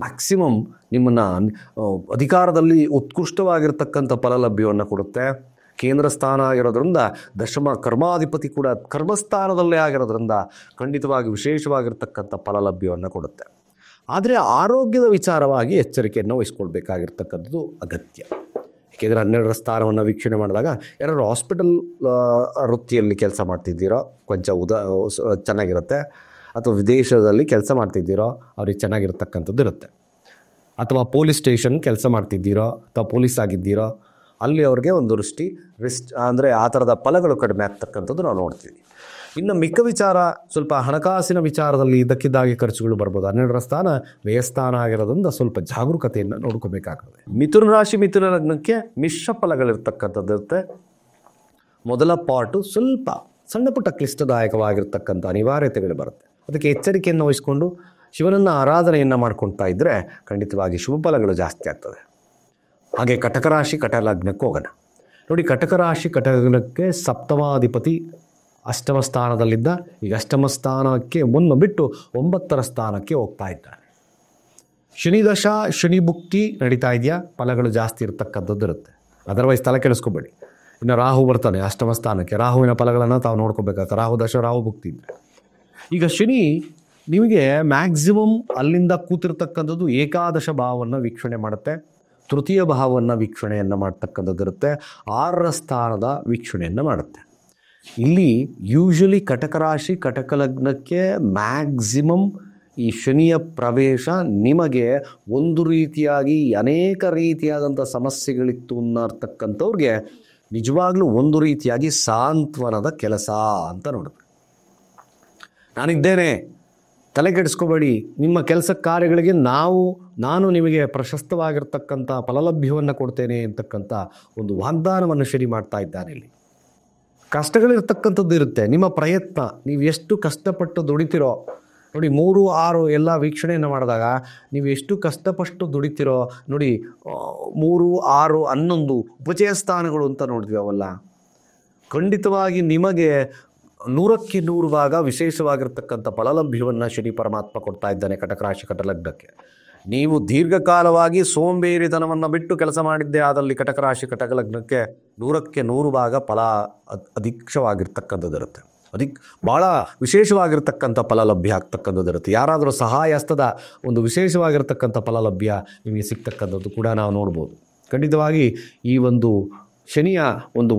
ಮ್ಯಾಕ್ಸಿಮಮ್ ನಿಮ್ಮನ್ನು ಅಧಿಕಾರದಲ್ಲಿ ಉತ್ಕೃಷ್ಟವಾಗಿರ್ತಕ್ಕಂಥ ಫಲಲಭ್ಯವನ್ನು ಕೊಡುತ್ತೆ. ಕೇಂದ್ರ ಸ್ಥಾನ ಆಗಿರೋದ್ರಿಂದ ದಶಮ ಕರ್ಮಾಧಿಪತಿ ಕೂಡ ಕರ್ಮಸ್ಥಾನದಲ್ಲೇ ಆಗಿರೋದ್ರಿಂದ ಖಂಡಿತವಾಗಿ ವಿಶೇಷವಾಗಿರ್ತಕ್ಕಂಥ ಫಲಲಭ್ಯವನ್ನು ಕೊಡುತ್ತೆ. ಆದರೆ ಆರೋಗ್ಯದ ವಿಚಾರವಾಗಿ ಎಚ್ಚರಿಕೆಯನ್ನು ವಹಿಸ್ಕೊಳ್ಬೇಕಾಗಿರ್ತಕ್ಕಂಥದ್ದು ಅಗತ್ಯ. ಏಕೆಂದರೆ 12ರ ಸ್ಥಾನವನ್ನು ವೀಕ್ಷಣೆ ಮಾಡಿದಾಗ ಯಾರು ಹಾಸ್ಪಿಟಲ್ ವೃತ್ತಿಯಲ್ಲಿ ಕೆಲಸ ಮಾಡ್ತಿದ್ದೀರೋ ಕೊಂಚ ಚೆನ್ನಾಗಿರುತ್ತೆ. ಅಥವಾ ವಿದೇಶದಲ್ಲಿ ಕೆಲಸ ಮಾಡ್ತಿದ್ದೀರೋ ಅವ್ರಿಗೆ ಚೆನ್ನಾಗಿರ್ತಕ್ಕಂಥದ್ದು ಇರುತ್ತೆ. ಅಥವಾ ಪೊಲೀಸ್ ಸ್ಟೇಷನ್ ಕೆಲಸ ಮಾಡ್ತಿದ್ದೀರೋ ಅಥವಾ ಪೊಲೀಸ್ ಆಗಿದ್ದೀರೋ ಅಲ್ಲಿ ಅವ್ರಿಗೆ ಒಂದು ರಿಸ್ಟ್ ಅಂದರೆ ಆ ಥರದ ಫಲಗಳು ಕಡಿಮೆ ಆಗ್ತಕ್ಕಂಥದ್ದು ನಾವು ನೋಡ್ತೀವಿ. ಇನ್ನು ಮಿಕ್ಕ ವಿಚಾರ ಸ್ವಲ್ಪ ಹಣಕಾಸಿನ ವಿಚಾರದಲ್ಲಿ ಇದ್ದಕ್ಕಿದ್ದಾಗಿ ಖರ್ಚುಗಳು ಬರ್ಬೋದು. 12ರ ಸ್ಥಾನ ವ್ಯಯಸ್ಥಾನ ಆಗಿರೋದ್ರಿಂದ ಸ್ವಲ್ಪ ಜಾಗರೂಕತೆಯನ್ನು ನೋಡ್ಕೋಬೇಕಾಗ್ತದೆ. ಮಿಥುನ ರಾಶಿ, ಮಿಥುನ ಲಗ್ನಕ್ಕೆ ಮಿಶ್ರ ಫಲಗಳಿರ್ತಕ್ಕಂಥದ್ದು ಇರುತ್ತೆ. ಮೊದಲ ಪಾರ್ಟು ಸ್ವಲ್ಪ ಸಣ್ಣ ಪುಟ್ಟ ಕ್ಲಿಷ್ಟದಾಯಕವಾಗಿರ್ತಕ್ಕಂಥ ಅನಿವಾರ್ಯತೆಗಳು ಬರುತ್ತೆ. ಅದಕ್ಕೆ ಎಚ್ಚರಿಕೆಯನ್ನು ವಹಿಸ್ಕೊಂಡು ಶಿವನನ್ನು ಆರಾಧನೆಯನ್ನು ಮಾಡ್ಕೊಳ್ತಾ ಇದ್ದರೆ ಖಂಡಿತವಾಗಿ ಶುಭ ಫಲಗಳು ಜಾಸ್ತಿ ಆಗ್ತದೆ. ಹಾಗೆ ಕಟಕ ರಾಶಿ, ಕಟಕ ಲಗ್ನಕ್ಕೆ ಹೋಗೋಣ. ನೋಡಿ, ಕಟಕ ರಾಶಿ, ಕಟಕ ಲಗ್ನಕ್ಕೆ ಸಪ್ತಮಾಧಿಪತಿ ಅಷ್ಟಮ ಸ್ಥಾನದಲ್ಲಿದ್ದ ಈಗ ಅಷ್ಟಮ ಸ್ಥಾನಕ್ಕೆ ಒಂದು ಬಿಟ್ಟು 9ರ ಸ್ಥಾನಕ್ಕೆ ಹೋಗ್ತಾ ಇದ್ದಾನೆ. ಶನಿ ದಶ, ಶನಿ ಭುಕ್ತಿ ನಡೀತಾ ಇದೆಯಾ, ಫಲಗಳು ಜಾಸ್ತಿ ಇರತಕ್ಕಂಥದ್ದು ಇರುತ್ತೆ. ಅದರ್ವೈಸ್ ತಲೆ ಕೆಡಿಸ್ಕೋಬೇಡಿ. ಇನ್ನು ರಾಹು ಬರ್ತಾನೆ ಅಷ್ಟಮ ಸ್ಥಾನಕ್ಕೆ, ರಾಹುವಿನ ಫಲಗಳನ್ನು ತಾವು ನೋಡ್ಕೋಬೇಕಾಗ್ತದೆ. ರಾಹು ದಶ, ರಾಹು ಭುಕ್ತಿ ಇದ್ದರೆ. ಈಗ ಶನಿ ನಿಮಗೆ ಮ್ಯಾಕ್ಸಿಮಮ್ ಅಲ್ಲಿಂದ ಕೂತಿರ್ತಕ್ಕಂಥದ್ದು ಏಕಾದಶ ಭಾವವನ್ನು ವೀಕ್ಷಣೆ ಮಾಡುತ್ತೆ, ತೃತೀಯ ಭಾವವನ್ನು ವೀಕ್ಷಣೆಯನ್ನು ಮಾಡ್ತಕ್ಕಂಥದ್ದು ಇರುತ್ತೆ, 6ರ ಸ್ಥಾನದ ವೀಕ್ಷಣೆಯನ್ನು ಮಾಡುತ್ತೆ. ಇಲ್ಲಿ ಯೂಶಲಿ ಕಟಕ ರಾಶಿ, ಕಟಕ ಲಗ್ನಕ್ಕೆ ಮ್ಯಾಕ್ಸಿಮಮ್ ಈ ಶನಿಯ ಪ್ರವೇಶ ನಿಮಗೆ ಒಂದು ರೀತಿಯಾಗಿ ಅನೇಕ ರೀತಿಯಾದಂಥ ಸಮಸ್ಯೆಗಳಿತ್ತು ಅನ್ನತಕ್ಕಂಥವ್ರಿಗೆ ನಿಜವಾಗ್ಲೂ ಒಂದು ರೀತಿಯಾಗಿ ಸಾಂತ್ವನದ ಕೆಲಸ ಅಂತ ನೋಡಬೇಕು. ನಾನಿದ್ದೇನೆ, ತಲೆ ಕೆಡಿಸ್ಕೋಬೇಡಿ, ನಿಮ್ಮ ಕೆಲಸ ಕಾರ್ಯಗಳಿಗೆ ನಾನು ನಿಮಗೆ ಪ್ರಶಸ್ತವಾಗಿರ್ತಕ್ಕಂಥ ಫಲಲಭ್ಯವನ್ನು ಕೊಡ್ತೇನೆ ಅಂತಕ್ಕಂಥ ಒಂದು ವಾಗ್ದಾನವನ್ನು ಶನಿ ಮಾಡ್ತಾ ಇದ್ದಾನೆ. ಇಲ್ಲಿ ಕಷ್ಟಗಳಿರ್ತಕ್ಕಂಥದ್ದು ಇರುತ್ತೆ. ನಿಮ್ಮ ಪ್ರಯತ್ನ, ನೀವು ಎಷ್ಟು ಕಷ್ಟಪಟ್ಟು ದುಡಿತಿರೋ ನೋಡಿ, 3, 6 ಎಲ್ಲ ವೀಕ್ಷಣೆಯನ್ನು ಮಾಡಿದಾಗ ನೀವು ಎಷ್ಟು ಕಷ್ಟಪಟ್ಟು ದುಡಿತಿರೋ ನೋಡಿ. 3, 6, 11 ಉಪಚಯ ಸ್ಥಾನಗಳು ಅಂತ ನೋಡ್ತೀವಿ. ಅವೆಲ್ಲ ಖಂಡಿತವಾಗಿ ನಿಮಗೆ 100ಕ್ಕೆ 100 ಭಾಗ ವಿಶೇಷವಾಗಿರ್ತಕ್ಕಂಥ ಫಲಲಭ್ಯವನ್ನು ಶನಿ ಪರಮಾತ್ಮ ಕೊಡ್ತಾ ಇದ್ದಾನೆ ಕಟಕ ರಾಶಿ, ಕಟಕ ಲಗ್ನಕ್ಕೆ. ನೀವು ದೀರ್ಘಕಾಲವಾಗಿ ಸೋಂಬೇರಿತನವನ್ನು ಬಿಟ್ಟು ಕೆಲಸ ಮಾಡಿದ್ದೇ ಆದಲ್ಲಿ ಕಟಕ ರಾಶಿ, ಕಟಕ ಲಗ್ನಕ್ಕೆ 100ಕ್ಕೆ 100 ಭಾಗ ಫಲ ಅಧಿಕ್ಷವಾಗಿರ್ತಕ್ಕಂಥದ್ದು ಇರುತ್ತೆ. ಭಾಳ ವಿಶೇಷವಾಗಿರ್ತಕ್ಕಂಥ ಫಲ ಲಭ್ಯ ಆಗ್ತಕ್ಕಂಥದ್ದು ಇರುತ್ತೆ. ಯಾರಾದರೂ ಸಹಾಯಸ್ತದ ಒಂದು ವಿಶೇಷವಾಗಿರ್ತಕ್ಕಂಥ ಫಲ ಲಭ್ಯ ನಿಮಗೆ ಸಿಗ್ತಕ್ಕಂಥದ್ದು ಕೂಡ ನಾವು ನೋಡ್ಬೋದು. ಖಂಡಿತವಾಗಿ ಈ ಒಂದು ಶನಿಯ ಒಂದು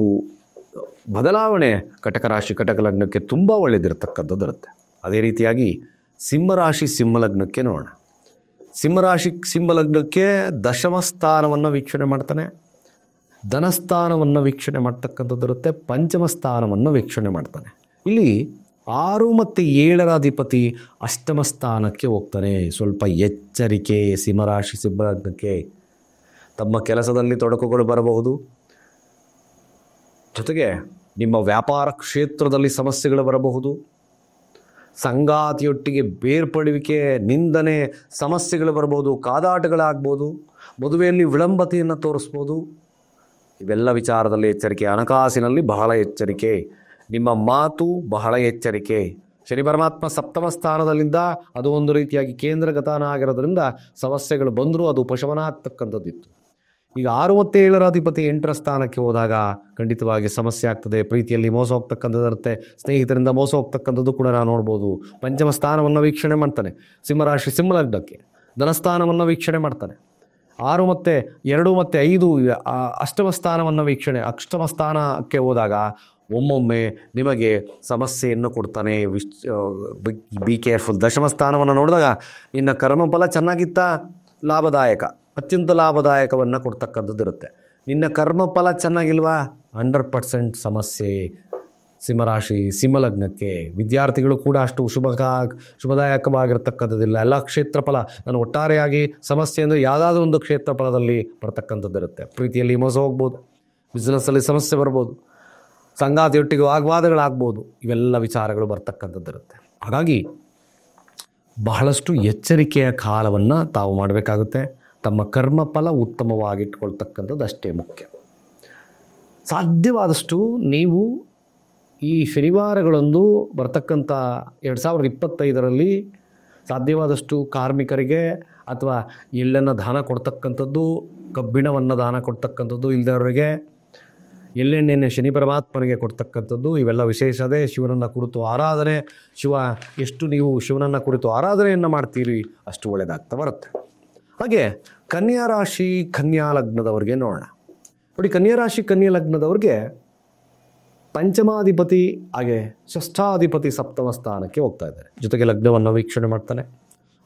ಬದಲಾವಣೆ ಕಟಕ ರಾಶಿ ಕಟಕ ಲಗ್ನಕ್ಕೆ ತುಂಬ ಒಳ್ಳೆಯದಿರತಕ್ಕಂಥದ್ದು ಇರುತ್ತೆ. ಅದೇ ರೀತಿಯಾಗಿ ಸಿಂಹರಾಶಿ ಸಿಂಹಲಗ್ನಕ್ಕೆ ನೋಡೋಣ. ಸಿಂಹರಾಶಿ ಸಿಂಹಲಗ್ನಕ್ಕೆ ದಶಮ ಸ್ಥಾನವನ್ನು ವೀಕ್ಷಣೆ ಮಾಡ್ತಾನೆ, ಧನಸ್ಥಾನವನ್ನು ವೀಕ್ಷಣೆ ಮಾಡ್ತಕ್ಕಂಥದ್ದು ಇರುತ್ತೆ, ಪಂಚಮ ಸ್ಥಾನವನ್ನು ವೀಕ್ಷಣೆ ಮಾಡ್ತಾನೆ. ಇಲ್ಲಿ 6 ಮತ್ತು 7ರ ಅಧಿಪತಿ ಅಷ್ಟಮ ಸ್ಥಾನಕ್ಕೆ ಹೋಗ್ತಾನೆ. ಸ್ವಲ್ಪ ಎಚ್ಚರಿಕೆ ಸಿಂಹರಾಶಿ ಸಿಂಹಲಗ್ನಕ್ಕೆ. ತಮ್ಮ ಕೆಲಸದಲ್ಲಿ ತೊಡಕುಗಳು ಬರಬಹುದು, ಜೊತೆಗೆ ನಿಮ್ಮ ವ್ಯಾಪಾರ ಕ್ಷೇತ್ರದಲ್ಲಿ ಸಮಸ್ಯೆಗಳು ಬರಬಹುದು, ಸಂಗಾತಿಯೊಟ್ಟಿಗೆ ಬೇರ್ಪಡುವಿಕೆ, ನಿಂದನೆ, ಸಮಸ್ಯೆಗಳು ಬರಬಹುದು, ಕಾದಾಟಗಳಾಗ್ಬೋದು, ಮದುವೆಯಲ್ಲಿ ವಿಳಂಬತೆಯನ್ನು ತೋರಿಸ್ಬೋದು. ಇವೆಲ್ಲ ವಿಚಾರದಲ್ಲಿ ಎಚ್ಚರಿಕೆ. ಹಣಕಾಸಿನಲ್ಲಿ ಬಹಳ ಎಚ್ಚರಿಕೆ, ನಿಮ್ಮ ಮಾತು ಬಹಳ ಎಚ್ಚರಿಕೆ. ಶನಿ ಪರಮಾತ್ಮ ಸಪ್ತಮ ಸ್ಥಾನದಲ್ಲಿಂದ ಅದು ಒಂದು ರೀತಿಯಾಗಿ ಕೇಂದ್ರಗತಾನ ಆಗಿರೋದ್ರಿಂದ ಸಮಸ್ಯೆಗಳು ಬಂದರೂ ಅದು ಉಪಶಮನ ಆಗ್ತಕ್ಕಂಥದ್ದಿತ್ತು. ಈಗ 6 ಮತ್ತು 7ರ ಅಧಿಪತಿ 8ರ ಸ್ಥಾನಕ್ಕೆ ಹೋದಾಗ ಖಂಡಿತವಾಗಿ ಸಮಸ್ಯೆ ಆಗ್ತದೆ. ಪ್ರೀತಿಯಲ್ಲಿ ಮೋಸ ಹೋಗ್ತಕ್ಕಂಥದ್ದು ಇರುತ್ತೆ, ಸ್ನೇಹಿತರಿಂದ ಮೋಸ ಹೋಗ್ತಕ್ಕಂಥದ್ದು ಕೂಡ ನಾವು ನೋಡ್ಬೋದು. ಪಂಚಮ ಸ್ಥಾನವನ್ನು ವೀಕ್ಷಣೆ ಮಾಡ್ತಾನೆ ಸಿಂಹರಾಶಿ ಸಿಂಹಲಗ್ನಕ್ಕೆ, ಧನಸ್ಥಾನವನ್ನು ವೀಕ್ಷಣೆ ಮಾಡ್ತಾನೆ. 6 ಮತ್ತು 2 ಮತ್ತು 5 ಅಷ್ಟಮ ಸ್ಥಾನವನ್ನು ವೀಕ್ಷಣೆ, ಅಷ್ಟಮ ಸ್ಥಾನಕ್ಕೆ ಹೋದಾಗ ಒಮ್ಮೊಮ್ಮೆ ನಿಮಗೆ ಸಮಸ್ಯೆಯನ್ನು ಕೊಡ್ತಾನೆ. Be careful. ದಶಮ ಸ್ಥಾನವನ್ನು ನೋಡಿದಾಗ ನಿನ್ನ ಕರ್ಮಫಲ ಚೆನ್ನಾಗಿತ್ತ, ಲಾಭದಾಯಕ, ಅತ್ಯಂತ ಲಾಭದಾಯಕವನ್ನು ಕೊಡ್ತಕ್ಕಂಥದ್ದು ಇರುತ್ತೆ. ನಿನ್ನ ಕರ್ಮಫಲ ಚೆನ್ನಾಗಿಲ್ವಾ, 100% ಸಮಸ್ಯೆ. ಸಿಂಹರಾಶಿ ಸಿಂಹಲಗ್ನಕ್ಕೆ ವಿದ್ಯಾರ್ಥಿಗಳು ಕೂಡ ಅಷ್ಟು ಶುಭದಾಯಕವಾಗಿರ್ತಕ್ಕಂಥದ್ದಿಲ್ಲ. ಎಲ್ಲ ಕ್ಷೇತ್ರಫಲ, ನಾನು ಒಟ್ಟಾರೆಯಾಗಿ ಸಮಸ್ಯೆ ಅಂದರೆ ಯಾವುದಾದ್ರೂ ಒಂದು ಕ್ಷೇತ್ರಫಲದಲ್ಲಿ ಬರ್ತಕ್ಕಂಥದ್ದು ಇರುತ್ತೆ. ಪ್ರೀತಿಯಲ್ಲಿ ಮೋಸ ಹೋಗ್ಬೋದು, ಬಿಸ್ನೆಸ್ಸಲ್ಲಿ ಸಮಸ್ಯೆ ಬರ್ಬೋದು, ಸಂಗಾತಿಯೊಟ್ಟಿಗೆ ವಾಗ್ವಾದಗಳಾಗ್ಬೋದು. ಇವೆಲ್ಲ ವಿಚಾರಗಳು ಬರ್ತಕ್ಕಂಥದ್ದಿರುತ್ತೆ. ಹಾಗಾಗಿ ಬಹಳಷ್ಟು ಎಚ್ಚರಿಕೆಯ ಕಾಲವನ್ನು ತಾವು ಮಾಡಬೇಕಾಗುತ್ತೆ. ತಮ್ಮ ಕರ್ಮಫಲ ಉತ್ತಮವಾಗಿಟ್ಕೊಳ್ತಕ್ಕಂಥದ್ದು ಅಷ್ಟೇ ಮುಖ್ಯ. ಸಾಧ್ಯವಾದಷ್ಟು ನೀವು ಈ ಶನಿವಾರಗಳಂದು ಬರ್ತಕ್ಕಂಥ 2025ರಲ್ಲಿ ಸಾಧ್ಯವಾದಷ್ಟು ಕಾರ್ಮಿಕರಿಗೆ ಅಥವಾ ಎಳ್ಳನ್ನು ದಾನ ಕೊಡ್ತಕ್ಕಂಥದ್ದು, ಕಬ್ಬಿಣವನ್ನು ದಾನ ಕೊಡ್ತಕ್ಕಂಥದ್ದು, ಇಲ್ಲದವರಿಗೆ ಎಳ್ಳೆಣ್ಣೆಯನ್ನು ಶನಿ ಪರಮಾತ್ಮನಿಗೆ ಕೊಡ್ತಕ್ಕಂಥದ್ದು, ಇವೆಲ್ಲ ವಿಶೇಷತೆ. ಶಿವನನ್ನು ಕುರಿತು ಆರಾಧನೆ, ಎಷ್ಟು ನೀವು ಶಿವನನ್ನು ಕುರಿತು ಆರಾಧನೆಯನ್ನು ಮಾಡ್ತೀರಿ ಅಷ್ಟು ಒಳ್ಳೆಯದಾಗ್ತಾ ಬರುತ್ತೆ. ಹಾಗೆ ಕನ್ಯಾ ರಾಶಿ ಕನ್ಯಾ ಲಗ್ನದವ್ರಿಗೆ ನೋಡೋಣ. ನೋಡಿ, ಕನ್ಯಾ ರಾಶಿ ಕನ್ಯಾ ಲಗ್ನದವ್ರಿಗೆ ಪಂಚಮಾಧಿಪತಿ ಹಾಗೆ ಷಷ್ಠಾಧಿಪತಿ ಸಪ್ತಮ ಸ್ಥಾನಕ್ಕೆ ಹೋಗ್ತಾ ಇದ್ದಾರೆ. ಜೊತೆಗೆ ಲಗ್ನವನ್ನು ವೀಕ್ಷಣೆ ಮಾಡ್ತಾನೆ,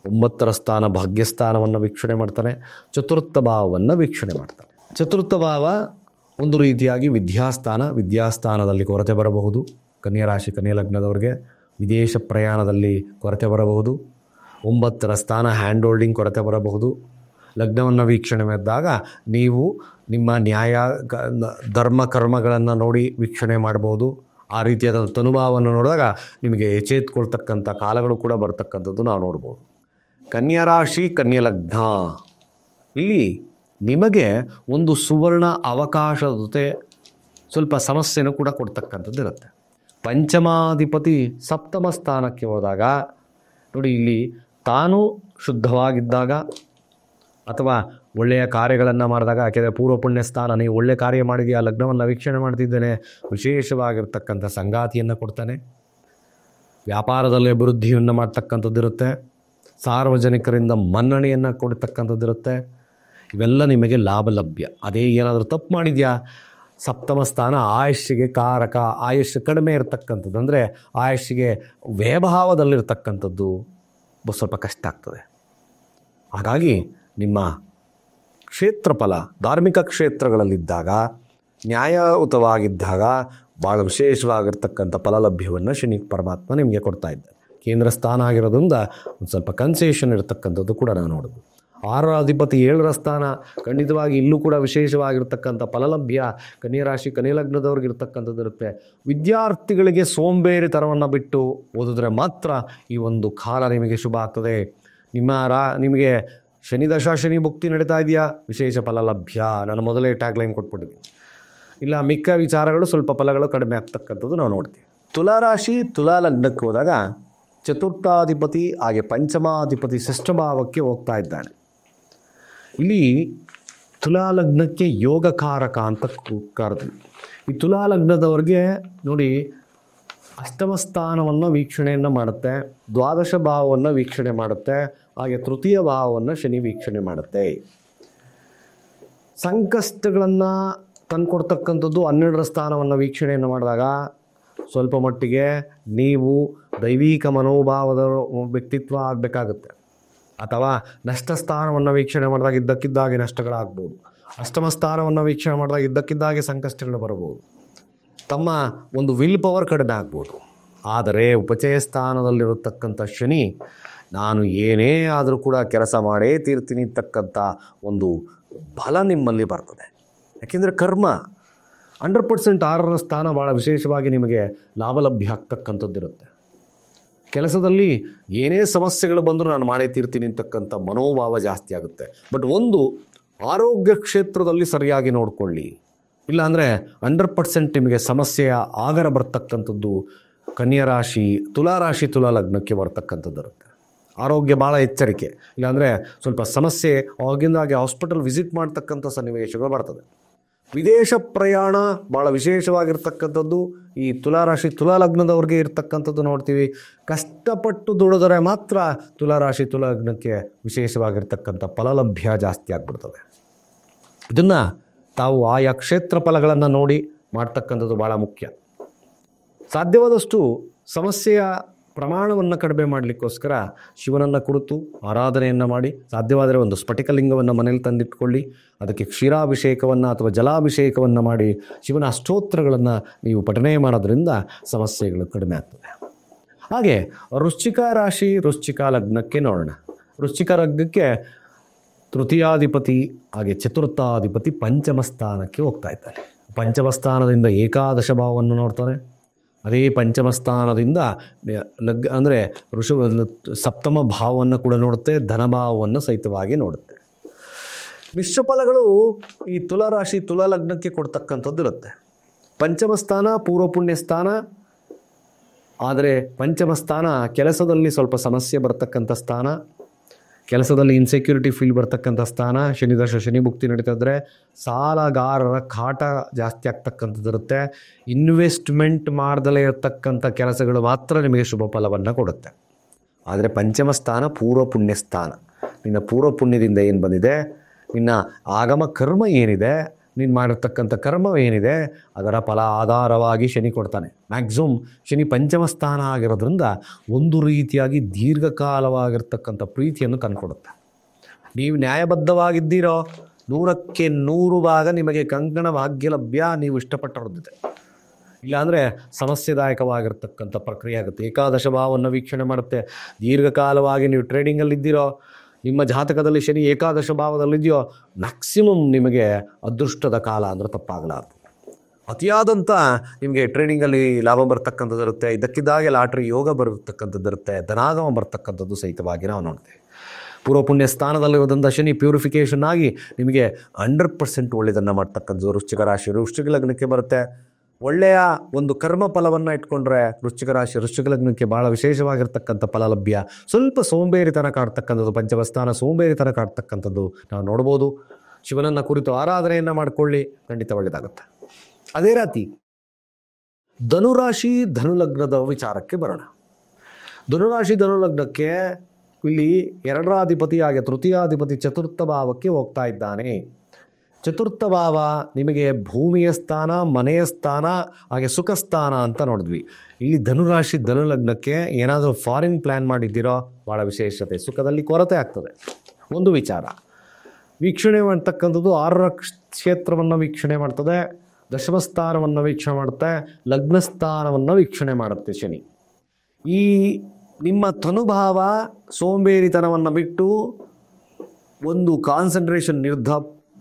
9ರ ಸ್ಥಾನ ಭಾಗ್ಯಸ್ಥಾನವನ್ನು ವೀಕ್ಷಣೆ ಮಾಡ್ತಾನೆ, ಚತುರ್ಥ ಭಾವವನ್ನು ವೀಕ್ಷಣೆ ಮಾಡ್ತಾನೆ. ಚತುರ್ಥ ಭಾವ ಒಂದು ರೀತಿಯಾಗಿ ವಿದ್ಯಾಸ್ಥಾನದಲ್ಲಿ ಕೊರತೆ ಬರಬಹುದು. ಕನ್ಯಾ ರಾಶಿ ಕನ್ಯಾ ಲಗ್ನದವ್ರಿಗೆ ವಿದೇಶ ಪ್ರಯಾಣದಲ್ಲಿ ಕೊರತೆ ಬರಬಹುದು. 9ರ ಸ್ಥಾನ ಹ್ಯಾಂಡ್ ಹೋಲ್ಡಿಂಗ್ ಕೊರತೆ ಬರಬಹುದು. ಲಗ್ನವನ್ನು ವೀಕ್ಷಣೆ ಮಾಡಿದಾಗ ನೀವು ನಿಮ್ಮ ನ್ಯಾಯ ಧರ್ಮ ಕರ್ಮಗಳನ್ನು ನೋಡಿ ವೀಕ್ಷಣೆ ಮಾಡ್ಬೋದು. ಆ ರೀತಿಯಾದ ತನುಭಾವವನ್ನು ನೋಡಿದಾಗ ನಿಮಗೆ ಎಚ್ಚೆತ್ಕೊಳ್ತಕ್ಕಂಥ ಕಾಲಗಳು ಕೂಡ ಬರ್ತಕ್ಕಂಥದ್ದು ನಾವು ನೋಡ್ಬೋದು. ಕನ್ಯಾ ರಾಶಿ ಕನ್ಯಾ ಲಗ್ನ, ಇಲ್ಲಿ ನಿಮಗೆ ಒಂದು ಸುವರ್ಣ ಅವಕಾಶದ ಜೊತೆ ಸ್ವಲ್ಪ ಸಮಸ್ಯೆನೂ ಕೂಡ ಕೊಡ್ತಕ್ಕಂಥದ್ದು ಇರುತ್ತೆ. ಪಂಚಮಾಧಿಪತಿ ಸಪ್ತಮ ಸ್ಥಾನಕ್ಕೆ ಹೋದಾಗ ನೋಡಿ, ಇಲ್ಲಿ ತಾನು ಶುದ್ಧವಾಗಿದ್ದಾಗ ಅಥವಾ ಒಳ್ಳೆಯ ಕಾರ್ಯಗಳನ್ನು ಮಾಡಿದಾಗ, ಯಾಕೆಂದರೆ ಪೂರ್ವ ಪುಣ್ಯ ಸ್ಥಾನ, ನೀವು ಒಳ್ಳೆಯ ಕಾರ್ಯ ಮಾಡಿದೆಯಾ, ಲಗ್ನವನ್ನು ವೀಕ್ಷಣೆ ಮಾಡ್ತಿದ್ದೇನೆ, ವಿಶೇಷವಾಗಿರ್ತಕ್ಕಂಥ ಸಂಗಾತಿಯನ್ನು ಕೊಡ್ತಾನೆ. ವ್ಯಾಪಾರದಲ್ಲಿ ಅಭಿವೃದ್ಧಿಯನ್ನು ಮಾಡ್ತಕ್ಕಂಥದ್ದು ಇರುತ್ತೆ. ಸಾರ್ವಜನಿಕರಿಂದ ಮನ್ನಣೆಯನ್ನು ಕೊಡ್ತಕ್ಕಂಥದ್ದು ಇರುತ್ತೆ. ಇವೆಲ್ಲ ನಿಮಗೆ ಲಾಭ ಲಭ್ಯ. ಅದೇ ಏನಾದರೂ ತಪ್ಪು ಮಾಡಿದೆಯಾ, ಸಪ್ತಮ ಸ್ಥಾನ ಆಯುಷ್ಯಗೆ ಕಾರಕ, ಆಯುಷ್ಯ ಕಡಿಮೆ ಇರತಕ್ಕಂಥದ್ದು, ಅಂದರೆ ಆಯುಷ್ಯಗೆ ವ್ಯಯಭಾವದಲ್ಲಿರ್ತಕ್ಕಂಥದ್ದು ಸ್ವಲ್ಪ ಕಷ್ಟ ಆಗ್ತದೆ. ಹಾಗಾಗಿ ನಿಮ್ಮ ಕ್ಷೇತ್ರಫಲ ಧಾರ್ಮಿಕ ಕ್ಷೇತ್ರಗಳಲ್ಲಿದ್ದಾಗ, ನ್ಯಾಯಯುತವಾಗಿದ್ದಾಗ ಭಾಳ ವಿಶೇಷವಾಗಿರ್ತಕ್ಕಂಥ ಫಲಲಭ್ಯವನ್ನು ಶನಿ ಪರಮಾತ್ಮ ನಿಮಗೆ ಕೊಡ್ತಾ ಇದ್ದಾರೆ. ಕೇಂದ್ರ ಸ್ಥಾನ ಆಗಿರೋದ್ರಿಂದ ಒಂದು ಸ್ವಲ್ಪ ಕನ್ಸೇಷನ್ ಇರತಕ್ಕಂಥದ್ದು ಕೂಡ ನಾವು ನೋಡೋದು. 6ರ ಅಧಿಪತಿ 7ರ ಸ್ಥಾನ, ಖಂಡಿತವಾಗಿ ಇಲ್ಲೂ ಕೂಡ ವಿಶೇಷವಾಗಿರ್ತಕ್ಕಂಥ ಫಲಲಭ್ಯ ಕನ್ಯಾ ರಾಶಿ ಕನ್ಯಾ ಲಗ್ನದವ್ರಿಗೆ ಇರ್ತಕ್ಕಂಥದ್ದು ಇರುತ್ತೆ. ವಿದ್ಯಾರ್ಥಿಗಳಿಗೆ ಸೋಂಬೇರಿತನವನ್ನು ಬಿಟ್ಟು ಓದಿದ್ರೆ ಮಾತ್ರ ಈ ಒಂದು ಕಾಲ ನಿಮಗೆ ಶುಭ ಆಗ್ತದೆ. ನಿಮಗೆ ಶನಿ ದಶಾ ಶನಿ ಭುಕ್ತಿ ನಡೀತಾ ಇದೆಯಾ, ವಿಶೇಷ ಫಲ ಲಭ್ಯ. ನಾನು ಮೊದಲೇ ಟ್ಯಾಗ್ಲೈನ್ ಕೊಟ್ಬಿಟ್ಟಿದ್ದೀನಿ. ಇಲ್ಲ, ಮಿಕ್ಕ ವಿಚಾರಗಳು ಸ್ವಲ್ಪ ಫಲಗಳು ಕಡಿಮೆ ಆಗ್ತಕ್ಕಂಥದ್ದು ನಾವು ನೋಡ್ತೀವಿ. ತುಲಾರಾಶಿ ತುಲಾ ಲಗ್ನಕ್ಕೆ ಹೋದಾಗ ಚತುರ್ಥಾಧಿಪತಿ ಹಾಗೆ ಪಂಚಮಾಧಿಪತಿ ಷಷ್ಠಭಾವಕ್ಕೆ ಹೋಗ್ತಾ ಇದ್ದಾನೆ. ಇಲ್ಲಿ ತುಲಾ ಲಗ್ನಕ್ಕೆ ಯೋಗಕಾರಕ ಅಂತ ಕರೆದ್ವಿ. ಈ ತುಲಾ ಲಗ್ನದವ್ರಿಗೆ ನೋಡಿ, ಅಷ್ಟಮ ಸ್ಥಾನವನ್ನು ವೀಕ್ಷಣೆಯನ್ನು ಮಾಡುತ್ತೆ, ದ್ವಾದಶ ಭಾವವನ್ನು ವೀಕ್ಷಣೆ ಮಾಡುತ್ತೆ, ಹಾಗೆ ತೃತೀಯ ಭಾವವನ್ನು ಶನಿ ವೀಕ್ಷಣೆ ಮಾಡುತ್ತೆ. ಸಂಕಷ್ಟಗಳನ್ನು ತಂದುಕೊಡ್ತಕ್ಕಂಥದ್ದು 12ರ ಸ್ಥಾನವನ್ನು ವೀಕ್ಷಣೆಯನ್ನು ಮಾಡಿದಾಗ ಸ್ವಲ್ಪ ಮಟ್ಟಿಗೆ ನೀವು ದೈವಿಕ ಮನೋಭಾವದ ವ್ಯಕ್ತಿತ್ವ ಆಗಬೇಕಾಗುತ್ತೆ. ಅಥವಾ ನಷ್ಟ ಸ್ಥಾನವನ್ನು ವೀಕ್ಷಣೆ ಮಾಡಿದಾಗ ಇದ್ದಕ್ಕಿದ್ದಾಗೆ ನಷ್ಟಗಳಾಗ್ಬೋದು. ಅಷ್ಟಮ ಸ್ಥಾನವನ್ನು ವೀಕ್ಷಣೆ ಮಾಡಿದಾಗ ಇದ್ದಕ್ಕಿದ್ದಾಗೆ ಸಂಕಷ್ಟಗಳು ಬರಬಹುದು. ತಮ್ಮ ಒಂದು ವಿಲ್ ಪವರ್ ಕಡಿಮೆ ಆಗ್ಬೋದು. ಆದರೆ ಉಪಚಯ ಸ್ಥಾನದಲ್ಲಿರತಕ್ಕಂಥ ಶನಿ ನಾನು ಏನೇ ಆದರೂ ಕೂಡ ಕೆಲಸ ಮಾಡೇ ತೀರ್ತೀನಿ ಅಂತಕ್ಕಂಥ ಒಂದು ಬಲ ನಿಮ್ಮಲ್ಲಿ ಬರ್ತದೆ. ಯಾಕೆಂದರೆ ಕರ್ಮ 100% 6ರ ಸ್ಥಾನ ಭಾಳ ವಿಶೇಷವಾಗಿ ನಿಮಗೆ ಲಾಭಲಭ್ಯ ಆಗ್ತಕ್ಕಂಥದ್ದಿರುತ್ತೆ. ಕೆಲಸದಲ್ಲಿ ಏನೇ ಸಮಸ್ಯೆಗಳು ಬಂದರೂ ನಾನು ಮಾಡೇ ತೀರ್ತೀನಿ ಅಂತಕ್ಕಂಥ ಮನೋಭಾವ ಜಾಸ್ತಿ ಆಗುತ್ತೆ. ಬಟ್ ಒಂದು ಆರೋಗ್ಯ ಕ್ಷೇತ್ರದಲ್ಲಿ ಸರಿಯಾಗಿ ನೋಡಿಕೊಳ್ಳಿ, ಇಲ್ಲಾಂದರೆ 100% ನಿಮಗೆ ಸಮಸ್ಯೆಯ ಆಗರ ಬರ್ತಕ್ಕಂಥದ್ದು ಕನ್ಯಾ ರಾಶಿ, ತುಲಾರಾಶಿ, ತುಲಾ ಲಗ್ನಕ್ಕೆ ಬರ್ತಕ್ಕಂಥದ್ದು ಇರುತ್ತೆ. ಆರೋಗ್ಯ ಭಾಳ ಎಚ್ಚರಿಕೆ, ಇಲ್ಲಾಂದರೆ ಸ್ವಲ್ಪ ಸಮಸ್ಯೆ ಆಗಿಂದಾಗೆ ಹಾಸ್ಪಿಟಲ್ ವಿಸಿಟ್ ಮಾಡ್ತಕ್ಕಂಥ ಸನ್ನಿವೇಶಗಳು ಬರ್ತದೆ. ವಿದೇಶ ಪ್ರಯಾಣ ಭಾಳ ವಿಶೇಷವಾಗಿರ್ತಕ್ಕಂಥದ್ದು ಈ ತುಲಾರಾಶಿ ತುಲಾ ಲಗ್ನದವ್ರಿಗೆ ಇರ್ತಕ್ಕಂಥದ್ದು ನೋಡ್ತೀವಿ. ಕಷ್ಟಪಟ್ಟು ದುಡಿದರೆ ಮಾತ್ರ ತುಲಾರಾಶಿ ತುಲಾ ಲಗ್ನಕ್ಕೆ ವಿಶೇಷವಾಗಿರ್ತಕ್ಕಂಥ ಫಲಲಭ್ಯ ಜಾಸ್ತಿ ಆಗಿಬಿಡ್ತದೆ. ಇದನ್ನು ತಾವು ಆಯಾ ಕ್ಷೇತ್ರ ಫಲಗಳನ್ನು ನೋಡಿ ಮಾಡ್ತಕ್ಕಂಥದ್ದು ಭಾಳ ಮುಖ್ಯ. ಸಾಧ್ಯವಾದಷ್ಟು ಸಮಸ್ಯೆಯ ಪ್ರಮಾಣವನ್ನು ಕಡಿಮೆ ಮಾಡಲಿಕ್ಕೋಸ್ಕರ ಶಿವನನ್ನು ಕುರಿತು ಆರಾಧನೆಯನ್ನು ಮಾಡಿ, ಸಾಧ್ಯವಾದರೆ ಒಂದು ಸ್ಫಟಿಕಲಿಂಗವನ್ನು ಮನೇಲಿ ತಂದಿಟ್ಕೊಳ್ಳಿ, ಅದಕ್ಕೆ ಕ್ಷೀರಾಭಿಷೇಕವನ್ನು ಅಥವಾ ಜಲಾಭಿಷೇಕವನ್ನು ಮಾಡಿ ಶಿವನ ಅಷ್ಟೋತ್ತರಗಳನ್ನು ನೀವು ಪಠನೆ ಮಾಡೋದ್ರಿಂದ ಸಮಸ್ಯೆಗಳು ಕಡಿಮೆ ಆಗ್ತದೆ. ಹಾಗೆ ವೃಶ್ಚಿಕ ರಾಶಿ ವೃಶ್ಚಿಕ ಲಗ್ನಕ್ಕೆ ನೋಡೋಣ. ವೃಶ್ಚಿಕ ಲಗ್ನಕ್ಕೆ ತೃತೀಯಾಧಿಪತಿ ಹಾಗೆ ಚತುರ್ಥಾಧಿಪತಿ ಪಂಚಮ ಸ್ಥಾನಕ್ಕೆ ಹೋಗ್ತಾ ಇದ್ದಾರೆ. ಪಂಚಮ ಸ್ಥಾನದಿಂದ ಏಕಾದಶ ಭಾವವನ್ನು ನೋಡ್ತಾರೆ. ಅದೇ ಪಂಚಮ ಸ್ಥಾನದಿಂದ ಅಂದರೆ ಸಪ್ತಮ ಭಾವವನ್ನು ಕೂಡ ನೋಡುತ್ತೆ, ಧನಭಾವವನ್ನು ಸಹಿತವಾಗಿ ನೋಡುತ್ತೆ. ಮಿಶ್ರ ಫಲಗಳು ಈ ತುಲಾರಾಶಿ ತುಲಾ ಲಗ್ನಕ್ಕೆ ಕೊಡ್ತಕ್ಕಂಥದ್ದು ಇರುತ್ತೆ. ಪಂಚಮ ಸ್ಥಾನ ಪೂರ್ವ ಪುಣ್ಯ ಸ್ಥಾನ, ಆದರೆ ಪಂಚಮ ಸ್ಥಾನ ಕೆಲಸದಲ್ಲಿ ಸ್ವಲ್ಪ ಸಮಸ್ಯೆ ಬರ್ತಕ್ಕಂಥ ಸ್ಥಾನ, ಕೆಲಸದಲ್ಲಿ ಇನ್ಸೆಕ್ಯೂರಿಟಿ ಫೀಲ್ ಬರ್ತಕ್ಕಂಥ ಸ್ಥಾನ. ಶನಿ ದಶ ಶನಿ ಭುಕ್ತಿ ನಡೀತಾ ಇದ್ದರೆ ಸಾಲಗಾರರ ಕಾಟ ಜಾಸ್ತಿ ಆಗ್ತಕ್ಕಂಥದ್ದು ಇರುತ್ತೆ. ಇನ್ವೆಸ್ಟ್ಮೆಂಟ್ ಮಾಡ್ದಲೇ ಇರತಕ್ಕಂಥ ಕೆಲಸಗಳು ಮಾತ್ರ ನಿಮಗೆ ಶುಭ ಫಲವನ್ನು ಕೊಡುತ್ತೆ. ಆದರೆ ಪಂಚಮ ಸ್ಥಾನ ಪೂರ್ವ ಪುಣ್ಯ ಸ್ಥಾನ. ನಿನ್ನ ಪೂರ್ವ ಪುಣ್ಯದಿಂದ ಏನು ಬಂದಿದೆ, ನಿನ್ನ ಆಗಮ ಕರ್ಮ ಏನಿದೆ, ನೀನು ಮಾಡಿರ್ತಕ್ಕಂಥ ಕರ್ಮ ಏನಿದೆ ಅದರ ಫಲ ಆಧಾರವಾಗಿ ಶನಿ ಕೊಡ್ತಾನೆ. ಮ್ಯಾಕ್ಸಿಮಮ್ ಶನಿ ಪಂಚಮ ಸ್ಥಾನ ಆಗಿರೋದ್ರಿಂದ ಒಂದು ರೀತಿಯಾಗಿ ದೀರ್ಘಕಾಲವಾಗಿರ್ತಕ್ಕಂಥ ಪ್ರೀತಿಯನ್ನು ತಂದುಕೊಡುತ್ತೆ. ನೀವು ನ್ಯಾಯಬದ್ಧವಾಗಿದ್ದೀರೋ 100ಕ್ಕೆ 100 ಭಾಗ ನಿಮಗೆ ಕಂಕಣ ಭಾಗ್ಯ ಲಭ್ಯ, ನೀವು ಇಷ್ಟಪಟ್ಟಿರೋದಿದೆ. ಇಲ್ಲಾಂದರೆ ಸಮಸ್ಯೆದಾಯಕವಾಗಿರ್ತಕ್ಕಂಥ ಪ್ರಕ್ರಿಯೆ ಆಗುತ್ತೆ. ಏಕಾದಶ ಭಾವವನ್ನು ವೀಕ್ಷಣೆ ಮಾಡುತ್ತೆ. ದೀರ್ಘಕಾಲವಾಗಿ ನೀವು ಟ್ರೇಡಿಂಗಲ್ಲಿದ್ದೀರೋ, ನಿಮ್ಮ ಜಾತಕದಲ್ಲಿ ಶನಿ ಏಕಾದಶ ಭಾವದಲ್ಲಿದೆಯೋ, ಮ್ಯಾಕ್ಸಿಮಮ್ ನಿಮಗೆ ಅದೃಷ್ಟದ ಕಾಲ ಅಂದರೆ ತಪ್ಪಾಗಲಾರದು. ಅತಿಯಾದಂಥ ನಿಮಗೆ ಟ್ರೇಡಿಂಗಲ್ಲಿ ಲಾಭ ಬರ್ತಕ್ಕಂಥದ್ದು ಇರುತ್ತೆ. ಇದಕ್ಕಿದ್ದಾಗೆ ಲಾಟ್ರಿ ಯೋಗ ಬರತಕ್ಕಂಥದ್ದು ಇರುತ್ತೆ. ಧನಾಗಮ ಬರ್ತಕ್ಕಂಥದ್ದು ಸಹಿತವಾಗಿ ನಾವು ನೋಡ್ತೇವೆ. ಪೂರ್ವ ಪುಣ್ಯ ಸ್ಥಾನದಲ್ಲಿರೋದ್ರಿಂದ ಶನಿ ಪ್ಯೂರಿಫಿಕೇಷನ್ ಆಗಿ ನಿಮಗೆ 100% ಒಳ್ಳೆಯದನ್ನು ಮಾಡ್ತಕ್ಕಂಥದ್ದು ವೃಶ್ಚಿಕ ರಾಶಿ ವೃಶ್ಚಿಕ ಲಗ್ನಕ್ಕೆ ಬರುತ್ತೆ. ಒಳ್ಳೆಯ ಒಂದು ಕರ್ಮ ಫಲವನ್ನು ಇಟ್ಕೊಂಡ್ರೆ ವೃಶ್ಚಿಕ ರಾಶಿ ವೃಶ್ಚಿಕ ಲಗ್ನಕ್ಕೆ ಭಾಳ ವಿಶೇಷವಾಗಿರ್ತಕ್ಕಂಥ ಫಲ ಲಭ್ಯ. ಸ್ವಲ್ಪ ಸೋಂಬೇರಿತನ ಕಾಡ್ತಕ್ಕಂಥದ್ದು, ಪಂಚಮ ಸ್ಥಾನ ಸೋಂಬೇರಿತನ ಕಾಡ್ತಕ್ಕಂಥದ್ದು ನಾವು ನೋಡ್ಬೋದು. ಶಿವನನ್ನು ಕುರಿತು ಆರಾಧನೆಯನ್ನು ಮಾಡಿಕೊಳ್ಳಿ, ಖಂಡಿತ ಒಳ್ಳೆಯದಾಗುತ್ತೆ. ಅದೇ ರೀತಿ ಧನುರಾಶಿ ಧನುಲಗ್ನದ ವಿಚಾರಕ್ಕೆ ಬರೋಣ. ಧನುರಾಶಿ ಧನುಲಗ್ನಕ್ಕೆ ಇಲ್ಲಿ 2ರ ಅಧಿಪತಿ ಹಾಗೆ ತೃತೀಯಾಧಿಪತಿ ಚತುರ್ಥ ಭಾವಕ್ಕೆ ಹೋಗ್ತಾ ಇದ್ದಾನೆ. ಚತುರ್ಥ ಭಾವ ನಿಮಗೆ ಭೂಮಿಯ ಸ್ಥಾನ, ಮನೆಯ ಸ್ಥಾನ ಹಾಗೆ ಸುಖ ಸ್ಥಾನ ಅಂತ ನೋಡಿದ್ವಿ. ಇಲ್ಲಿ ಧನುರಾಶಿ ಧನುಲಗ್ನಕ್ಕೆ ಏನಾದರೂ ಫಾರಿನ್ ಪ್ಲ್ಯಾನ್ ಮಾಡಿದ್ದೀರೋ ಭಾಳ ವಿಶೇಷತೆ, ಸುಖದಲ್ಲಿ ಕೊರತೆ ಆಗ್ತದೆ. ಒಂದು ವಿಚಾರ ವೀಕ್ಷಣೆ ಮಾಡ್ತಕ್ಕಂಥದ್ದು 6ರ ಕ್ಷೇತ್ರವನ್ನು ವೀಕ್ಷಣೆ ಮಾಡ್ತದೆ, ದಶಮ ಸ್ಥಾನವನ್ನು ವೀಕ್ಷಣೆ ಮಾಡುತ್ತೆ, ಲಗ್ನ ಸ್ಥಾನವನ್ನು ವೀಕ್ಷಣೆ ಮಾಡುತ್ತೆ ಶನಿ. ಈ ನಿಮ್ಮ ತನುಭಾವ ಸೋಂಬೇರಿತನವನ್ನು ಬಿಟ್ಟು ಒಂದು ಕಾನ್ಸಂಟ್ರೇಷನ್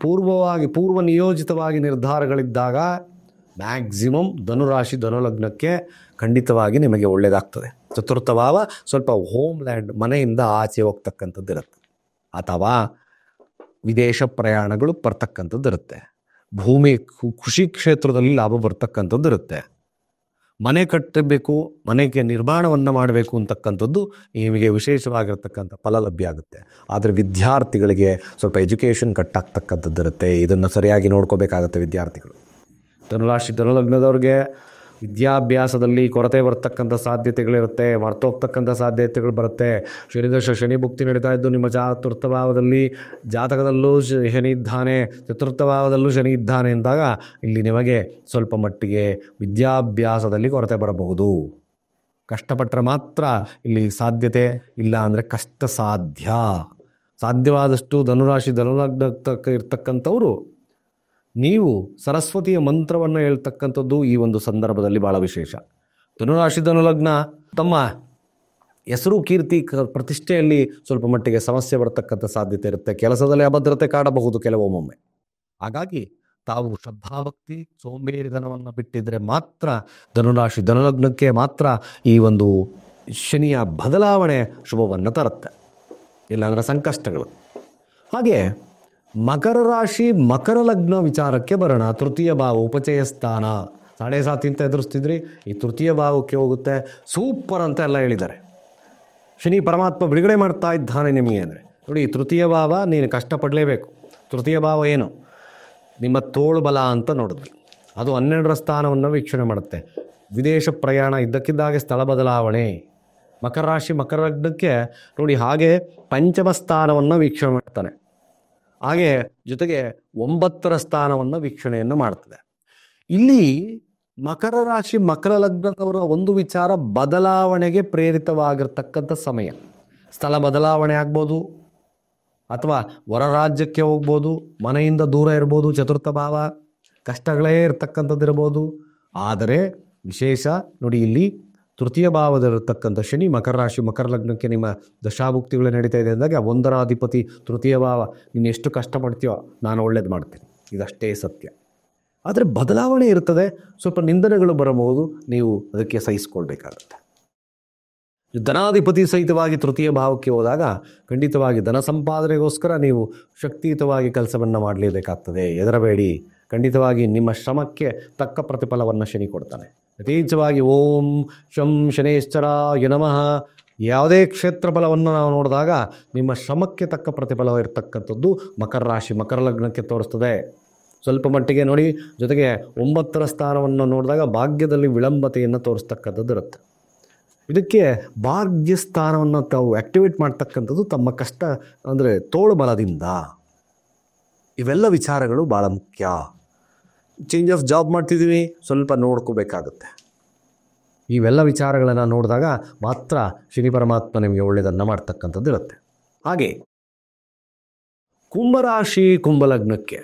ಪೂರ್ವ ನಿಯೋಜಿತವಾಗಿ ನಿರ್ಧಾರಗಳಿದ್ದಾಗ ಮ್ಯಾಕ್ಸಿಮಮ್ ಧನುರಾಶಿ ಧನುಲಗ್ನಕ್ಕೆ ಖಂಡಿತವಾಗಿ ನಿಮಗೆ ಒಳ್ಳೆಯದಾಗ್ತದೆ. ಚತುರ್ಥ ಭಾವ ಸ್ವಲ್ಪ ಹೋಮ್ ಲ್ಯಾಂಡ್ ಮನೆಯಿಂದ ಆಚೆ ಹೋಗ್ತಕ್ಕಂಥದ್ದು ಇರುತ್ತೆ, ಅಥವಾ ವಿದೇಶ ಪ್ರಯಾಣಗಳು ಬರ್ತಕ್ಕಂಥದ್ದು ಇರುತ್ತೆ. ಭೂಮಿ ಕೃಷಿ ಕ್ಷೇತ್ರದಲ್ಲಿ ಲಾಭ ಬರ್ತಕ್ಕಂಥದ್ದು ಇರುತ್ತೆ. ಮನೆ ಕಟ್ಟಬೇಕು, ಮನೆಗೆ ನಿರ್ಮಾಣವನ್ನು ಮಾಡಬೇಕು ಅಂತಕ್ಕಂಥದ್ದು ನಿಮಗೆ ವಿಶೇಷವಾಗಿರ್ತಕ್ಕಂಥ ಫಲ ಲಭ್ಯ ಆಗುತ್ತೆ. ಆದರೆ ವಿದ್ಯಾರ್ಥಿಗಳಿಗೆ ಸ್ವಲ್ಪ ಎಜುಕೇಷನ್ ಕಟ್ಟಾಗ್ತಕ್ಕಂಥದ್ದು ಇರುತ್ತೆ. ಇದನ್ನು ಸರಿಯಾಗಿ ನೋಡ್ಕೋಬೇಕಾಗುತ್ತೆ ವಿದ್ಯಾರ್ಥಿಗಳು. ಧನುರಾಶಿ ಧನುಲಗ್ನದವ್ರಿಗೆ ವಿದ್ಯಾಭ್ಯಾಸದಲ್ಲಿ ಕೊರತೆ ಬರ್ತಕ್ಕಂಥ ಸಾಧ್ಯತೆಗಳಿರುತ್ತೆ, ಮರ್ತೋಗ್ತಕ್ಕಂಥ ಸಾಧ್ಯತೆಗಳು ಬರುತ್ತೆ. ಶನಿದಶ ಶನಿ ಭುಕ್ತಿ ನಡೀತಾ ಇದ್ದು ನಿಮ್ಮ ಚತುರ್ಥ ಭಾವದಲ್ಲಿ, ಜಾತಕದಲ್ಲೂ ಶನಿ ಇದ್ದಾನೆ, ಚತುರ್ಥ ಭಾವದಲ್ಲೂ ಶನಿ ಇದ್ದಾನೆ ಅಂದಾಗ ಇಲ್ಲಿ ನಿಮಗೆ ಸ್ವಲ್ಪ ಮಟ್ಟಿಗೆ ವಿದ್ಯಾಭ್ಯಾಸದಲ್ಲಿ ಕೊರತೆ ಬರಬಹುದು. ಕಷ್ಟಪಟ್ಟರೆ ಮಾತ್ರ ಇಲ್ಲಿ ಸಾಧ್ಯತೆ, ಇಲ್ಲ ಅಂದರೆ ಕಷ್ಟ ಸಾಧ್ಯ. ಸಾಧ್ಯವಾದಷ್ಟು ಧನುರಾಶಿ ಧನುಲಗ್ನ ಇರ್ತಕ್ಕಂಥವರು ನೀವು ಸರಸ್ವತಿಯ ಮಂತ್ರವನ್ನು ಹೇಳ್ತಕ್ಕಂಥದ್ದು ಈ ಒಂದು ಸಂದರ್ಭದಲ್ಲಿ ಭಾಳ ವಿಶೇಷ. ಧನುರಾಶಿ ಧನುಲಗ್ನ ತಮ್ಮ ಹೆಸರು ಕೀರ್ತಿ ಪ್ರತಿಷ್ಠೆಯಲ್ಲಿ ಸ್ವಲ್ಪ ಮಟ್ಟಿಗೆ ಸಮಸ್ಯೆ ಬರತಕ್ಕಂಥ ಸಾಧ್ಯತೆ ಇರುತ್ತೆ. ಕೆಲಸದಲ್ಲಿ ಅಭದ್ರತೆ ಕಾಡಬಹುದು ಕೆಲವೊಮ್ಮೊಮ್ಮೆ. ಹಾಗಾಗಿ ತಾವು ಶ್ರದ್ಧಾಭಕ್ತಿ ಸೋಂಬೇರಿತನವನ್ನು ಬಿಟ್ಟಿದ್ರೆ ಮಾತ್ರ ಧನುರಾಶಿ ಧನುಲಗ್ನಕ್ಕೆ ಮಾತ್ರ ಈ ಒಂದು ಶನಿಯ ಬದಲಾವಣೆ ಶುಭವನ್ನು ತರುತ್ತೆ, ಇಲ್ಲಾಂದ್ರೆ ಸಂಕಷ್ಟಗಳು. ಹಾಗೆ ಮಕರ ರಾಶಿ ಮಕರ ಲಗ್ನ ವಿಚಾರಕ್ಕೆ ಬರೋಣ. ತೃತೀಯ ಭಾವ ಉಪಚಯ ಸ್ಥಾನ 7.5 ಅಂತ ಎದುರಿಸ್ತಿದ್ರಿ, ಈ ತೃತೀಯ ಭಾವಕ್ಕೆ ಹೋಗುತ್ತೆ. ಸೂಪರ್ ಅಂತ ಎಲ್ಲ ಹೇಳಿದ್ದಾರೆ. ಶನಿ ಪರಮಾತ್ಮ ಬಿಡುಗಡೆ ಮಾಡ್ತಾ ಇದ್ದಾನೆ ನಿಮಗೆ ಅಂದರೆ ನೋಡಿ, ತೃತೀಯ ಭಾವ ನೀನು ಕಷ್ಟಪಡಲೇಬೇಕು. ತೃತೀಯ ಭಾವ ಏನು? ನಿಮ್ಮ ತೋಳು ಬಲ ಅಂತ ನೋಡಿದ್ವಿ, ಅದು 12ರ ಸ್ಥಾನವನ್ನು ವೀಕ್ಷಣೆ ಮಾಡುತ್ತೆ. ವಿದೇಶ ಪ್ರಯಾಣ, ಇದ್ದಕ್ಕಿದ್ದಾಗೆ ಸ್ಥಳ ಬದಲಾವಣೆ. ಮಕರ ರಾಶಿ ಮಕರ ಲಗ್ನಕ್ಕೆ ನೋಡಿ ಹಾಗೆ ಪಂಚಮ ಸ್ಥಾನವನ್ನು ವೀಕ್ಷಣೆ ಮಾಡ್ತಾನೆ, ಹಾಗೆ ಜೊತೆಗೆ 9ರ ಸ್ಥಾನವನ್ನು ವೀಕ್ಷಣೆಯನ್ನು ಮಾಡ್ತದೆ. ಇಲ್ಲಿ ಮಕರ ರಾಶಿ ಮಕರ ಲಗ್ನದವರ ಒಂದು ವಿಚಾರ ಬದಲಾವಣೆಗೆ ಪ್ರೇರಿತವಾಗಿರ್ತಕ್ಕಂಥ ಸಮಯ. ಸ್ಥಳ ಬದಲಾವಣೆ ಆಗ್ಬೋದು, ಅಥವಾ ಹೊರ ರಾಜ್ಯಕ್ಕೆ ಹೋಗ್ಬೋದು, ಮನೆಯಿಂದ ದೂರ ಇರ್ಬೋದು, ಚತುರ್ಥ ಭಾವ ಕಷ್ಟಗಳೇ ಇರ್ತಕ್ಕಂಥದ್ದಿರ್ಬೋದು. ಆದರೆ ವಿಶೇಷ ನೋಡಿ, ಇಲ್ಲಿ ತೃತೀಯ ಭಾವದಲ್ಲಿರ್ತಕ್ಕಂಥ ಶನಿ ಮಕರ ರಾಶಿ ಮಕರ ಲಗ್ನಕ್ಕೆ ನಿಮ್ಮ ದಶಾಭುಕ್ತಿಗಳು ನಡೀತಾ ಇದೆ ಅಂದಾಗ 1ರ ಅಧಿಪತಿ ತೃತೀಯ ಭಾವ. ನೀನು ಎಷ್ಟು ಕಷ್ಟಪಡ್ತೀಯೋ ನಾನು ಒಳ್ಳೇದು ಮಾಡ್ತೀನಿ, ಇದಷ್ಟೇ ಸತ್ಯ. ಆದರೆ ಬದಲಾವಣೆ ಇರ್ತದೆ, ಸ್ವಲ್ಪ ನಿಂದನೆಗಳು ಬರಬಹುದು, ನೀವು ಅದಕ್ಕೆ ಸಹಿಸ್ಕೊಳ್ಬೇಕಾಗತ್ತೆ. ಧನಾಧಿಪತಿ ಸಹಿತವಾಗಿ ತೃತೀಯ ಭಾವಕ್ಕೆ ಹೋದಾಗ ಖಂಡಿತವಾಗಿ ಧನ ಸಂಪಾದನೆಗೋಸ್ಕರ ನೀವು ಶಕ್ತಿಯುತವಾಗಿ ಕೆಲಸವನ್ನು ಮಾಡಲೇಬೇಕಾಗ್ತದೆ. ಹೆದರಬೇಡಿ, ಖಂಡಿತವಾಗಿ ನಿಮ್ಮ ಶ್ರಮಕ್ಕೆ ತಕ್ಕ ಪ್ರತಿಫಲವನ್ನು ಶನಿ ಕೊಡ್ತಾನೆ. ಯಥೇಚ್ಛವಾಗಿ ಓಂ ಶಂ ಶನೇಶ್ವರಾಯ ನಮಃ ಯಾವುದೇ ಕ್ಷೇತ್ರ ಫಲವನ್ನು ನಾವು ನೋಡಿದಾಗ ನಿಮ್ಮ ಶ್ರಮಕ್ಕೆ ತಕ್ಕ ಪ್ರತಿಫಲ ಇರತಕ್ಕಂಥದ್ದು ಮಕರ ರಾಶಿ ಮಕರ ಲಗ್ನಕ್ಕೆ ತೋರಿಸ್ತದೆ. ಸ್ವಲ್ಪ ಮಟ್ಟಿಗೆ ನೋಡಿ, ಜೊತೆಗೆ 9ರ ಸ್ಥಾನವನ್ನು ನೋಡಿದಾಗ ಭಾಗ್ಯದಲ್ಲಿ ವಿಳಂಬತೆಯನ್ನು ತೋರಿಸ್ತಕ್ಕಂಥದ್ದು ಇರುತ್ತೆ. ಇದಕ್ಕೆ ಭಾಗ್ಯ ಸ್ಥಾನವನ್ನು ತಾವು ಆ್ಯಕ್ಟಿವೇಟ್ ಮಾಡ್ತಕ್ಕಂಥದ್ದು ತಮ್ಮ ಕಷ್ಟ ಅಂದರೆ ತೋಳು ಬಲದಿಂದ. ಇವೆಲ್ಲ ವಿಚಾರಗಳು ಭಾಳ ಮುಖ್ಯ. ಚೇಂಜ್ ಆಫ್ ಜಾಬ್ ಮಾಡ್ತಿದ್ದೀವಿ, ಸ್ವಲ್ಪ ನೋಡ್ಕೋಬೇಕಾಗುತ್ತೆ. ಇವೆಲ್ಲ ವಿಚಾರಗಳನ್ನು ನೋಡಿದಾಗ ಮಾತ್ರ ಶನಿ ಪರಮಾತ್ಮ ನಿಮಗೆ ಒಳ್ಳೆಯದನ್ನು ಮಾಡ್ತಕ್ಕಂಥದ್ದು ಇರುತ್ತೆ. ಹಾಗೆ ಕುಂಭರಾಶಿ ಕುಂಭಲಗ್ನಕ್ಕೆ